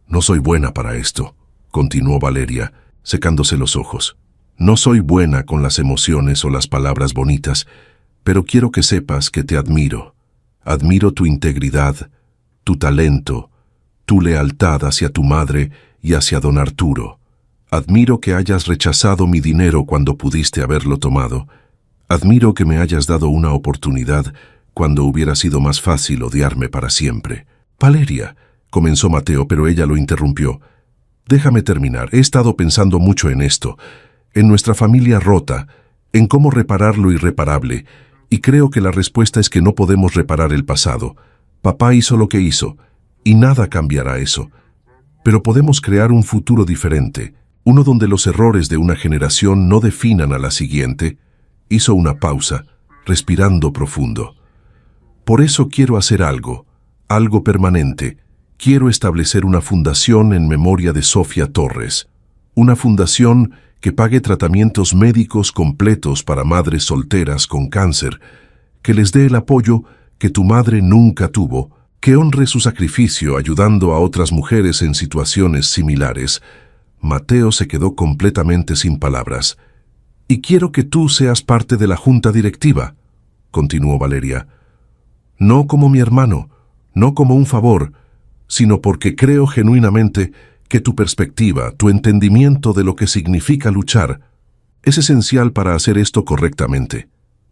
No soy buena para esto, continuó Valeria, secándose los ojos. No soy buena con las emociones o las palabras bonitas, pero quiero que sepas que te admiro. Admiro tu integridad, tu talento, tu lealtad hacia tu madre y hacia don Arturo. Admiro que hayas rechazado mi dinero cuando pudiste haberlo tomado. Admiro que me hayas dado una oportunidad cuando hubiera sido más fácil odiarme para siempre. Valeria, comenzó Mateo, pero ella lo interrumpió. Déjame terminar. He estado pensando mucho en esto, en nuestra familia rota, en cómo reparar lo irreparable, y creo que la respuesta es que no podemos reparar el pasado. Papá hizo lo que hizo, y nada cambiará eso. Pero podemos crear un futuro diferente, uno donde los errores de una generación no definan a la siguiente. Hizo una pausa, respirando profundo. Por eso quiero hacer algo permanente. Quiero establecer una fundación en memoria de Sofía Torres. Una fundación que pague tratamientos médicos completos para madres solteras con cáncer, que les dé el apoyo que tu madre nunca tuvo, que honre su sacrificio ayudando a otras mujeres en situaciones similares. Mateo se quedó completamente sin palabras. Y quiero que tú seas parte de la junta directiva, continuó Valeria. No como mi hermano, no como un favor, sino porque creo genuinamente que tu perspectiva, tu entendimiento de lo que significa luchar, es esencial para hacer esto correctamente.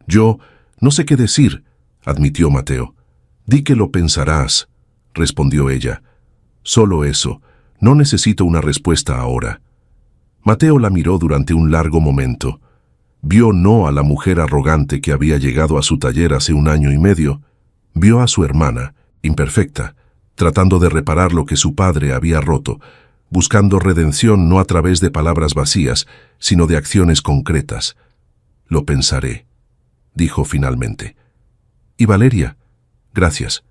Yo no sé qué decir, admitió Mateo. Di que lo pensarás, respondió ella. Solo eso, no necesito una respuesta ahora. Mateo la miró durante un largo momento. Vio no a la mujer arrogante que había llegado a su taller hace 1 año y medio, vio a su hermana, imperfecta, tratando de reparar lo que su padre había roto, buscando redención no a través de palabras vacías, sino de acciones concretas. Lo pensaré, dijo finalmente. Y Valeria, gracias.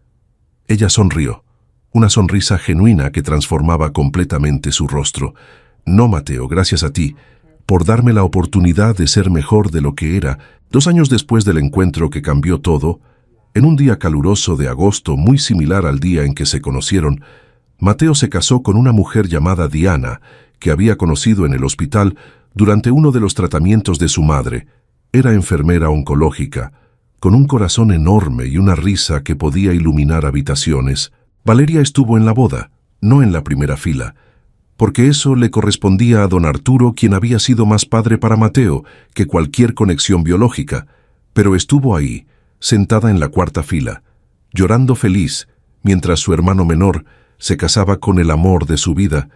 Ella sonrió, una sonrisa genuina que transformaba completamente su rostro. No, Mateo, gracias a ti, por darme la oportunidad de ser mejor de lo que era. 2 años después del encuentro que cambió todo, en un día caluroso de agosto muy similar al día en que se conocieron, Mateo se casó con una mujer llamada Diana, que había conocido en el hospital durante uno de los tratamientos de su madre. Era enfermera oncológica, con un corazón enorme y una risa que podía iluminar habitaciones. Valeria estuvo en la boda, no en la primera fila, porque eso le correspondía a don Arturo, quien había sido más padre para Mateo que cualquier conexión biológica, pero estuvo ahí, sentada en la 4ª fila, llorando feliz, mientras su hermano menor se casaba con el amor de su vida.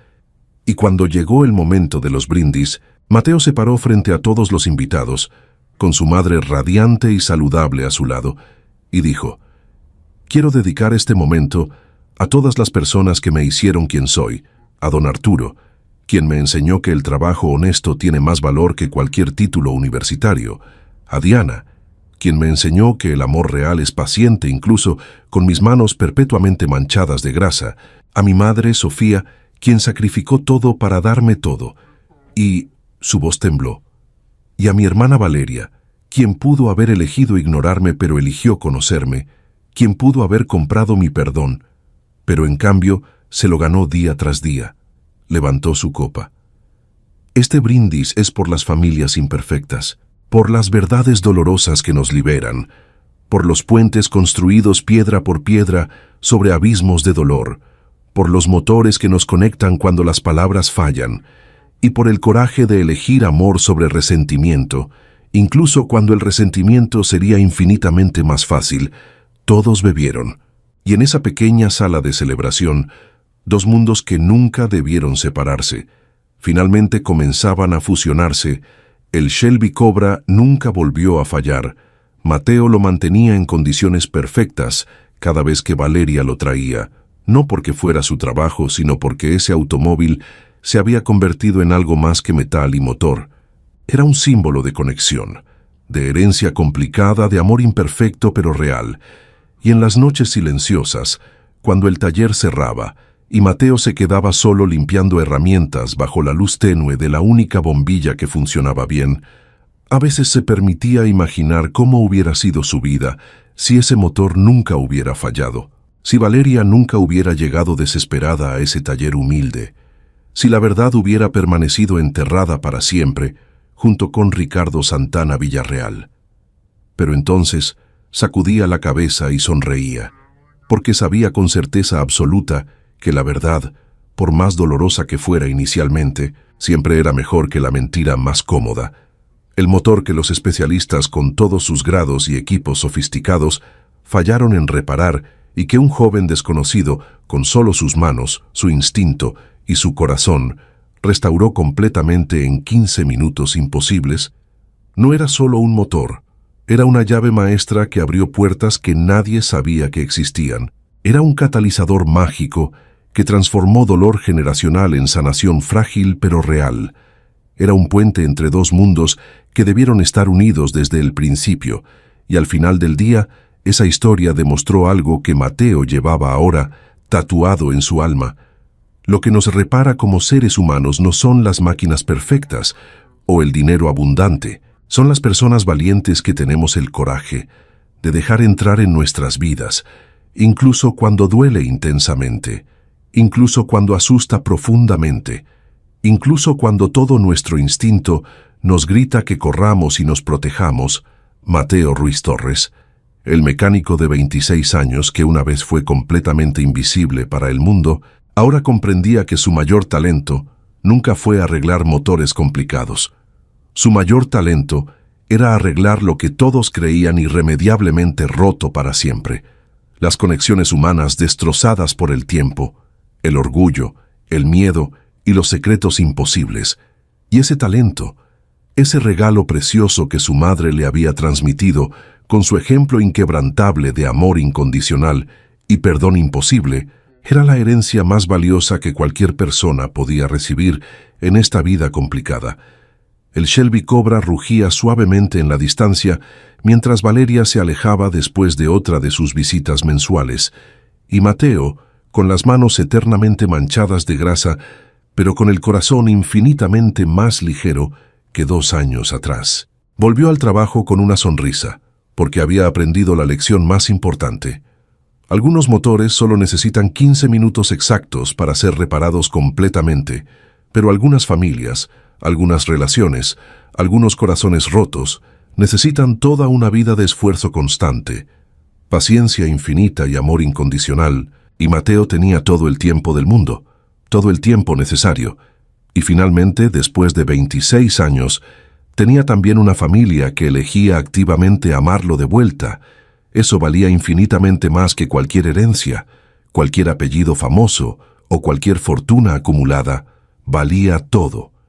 Y cuando llegó el momento de los brindis, Mateo se paró frente a todos los invitados, con su madre radiante y saludable a su lado, y dijo: «Quiero dedicar este momento a todas las personas que me hicieron quien soy, a don Arturo, quien me enseñó que el trabajo honesto tiene más valor que cualquier título universitario, a Diana, quien me enseñó que el amor real es paciente incluso con mis manos perpetuamente manchadas de grasa, a mi madre Sofía, quien sacrificó todo para darme todo, y su voz tembló, y a mi hermana Valeria, quien pudo haber elegido ignorarme pero eligió conocerme, quien pudo haber comprado mi perdón, pero en cambio se lo ganó día tras día». Levantó su copa. Este brindis es por las familias imperfectas, por las verdades dolorosas que nos liberan, por los puentes construidos piedra por piedra sobre abismos de dolor, por los motores que nos conectan cuando las palabras fallan, y por el coraje de elegir amor sobre resentimiento, incluso cuando el resentimiento sería infinitamente más fácil. Todos bebieron, y en esa pequeña sala de celebración, 2 mundos que nunca debieron separarse, Finalmente comenzaban a fusionarse. El Shelby Cobra nunca volvió a fallar. Mateo lo mantenía en condiciones perfectas cada vez que Valeria lo traía, no porque fuera su trabajo, sino porque ese automóvil se había convertido en algo más que metal y motor. Era un símbolo de conexión, de herencia complicada, de amor imperfecto pero real. Y en las noches silenciosas, cuando el taller cerraba y Mateo se quedaba solo limpiando herramientas bajo la luz tenue de la única bombilla que funcionaba bien, a veces se permitía imaginar cómo hubiera sido su vida si ese motor nunca hubiera fallado, si Valeria nunca hubiera llegado desesperada a ese taller humilde, si la verdad hubiera permanecido enterrada para siempre junto con Ricardo Santana Villarreal. Pero entonces sacudía la cabeza y sonreía, porque sabía con certeza absoluta que la verdad, por más dolorosa que fuera inicialmente, siempre era mejor que la mentira más cómoda. El motor que los especialistas con todos sus grados y equipos sofisticados fallaron en reparar y que un joven desconocido, con solo sus manos, su instinto y su corazón, restauró completamente en 15 minutos imposibles, no era solo un motor, era una llave maestra que abrió puertas que nadie sabía que existían. Era un catalizador mágico que transformó dolor generacional en sanación frágil pero real. Era un puente entre dos mundos que debieron estar unidos desde el principio, y al final del día, esa historia demostró algo que Mateo llevaba ahora tatuado en su alma. Lo que nos repara como seres humanos no son las máquinas perfectas o el dinero abundante, son las personas valientes que tenemos el coraje de dejar entrar en nuestras vidas, incluso cuando duele intensamente, incluso cuando asusta profundamente, incluso cuando todo nuestro instinto nos grita que corramos y nos protejamos. Mateo Ruiz Torres, el mecánico de 26 años que una vez fue completamente invisible para el mundo, ahora comprendía que su mayor talento nunca fue arreglar motores complicados. Su mayor talento era arreglar lo que todos creían irremediablemente roto para siempre: las conexiones humanas destrozadas por el tiempo, el orgullo, el miedo y los secretos imposibles. Y ese talento, ese regalo precioso que su madre le había transmitido con su ejemplo inquebrantable de amor incondicional y perdón imposible, era la herencia más valiosa que cualquier persona podía recibir en esta vida complicada. El Shelby Cobra rugía suavemente en la distancia mientras Valeria se alejaba después de otra de sus visitas mensuales, y Mateo, con las manos eternamente manchadas de grasa, pero con el corazón infinitamente más ligero que 2 años atrás, volvió al trabajo con una sonrisa, porque había aprendido la lección más importante. Algunos motores solo necesitan 15 minutos exactos para ser reparados completamente, pero algunas familias, algunas relaciones, algunos corazones rotos, necesitan toda una vida de esfuerzo constante, paciencia infinita y amor incondicional, y Mateo tenía todo el tiempo del mundo, todo el tiempo necesario, y finalmente, después de 26 años, tenía también una familia que elegía activamente amarlo de vuelta. Eso valía infinitamente más que cualquier herencia, cualquier apellido famoso o cualquier fortuna acumulada. Valía todo.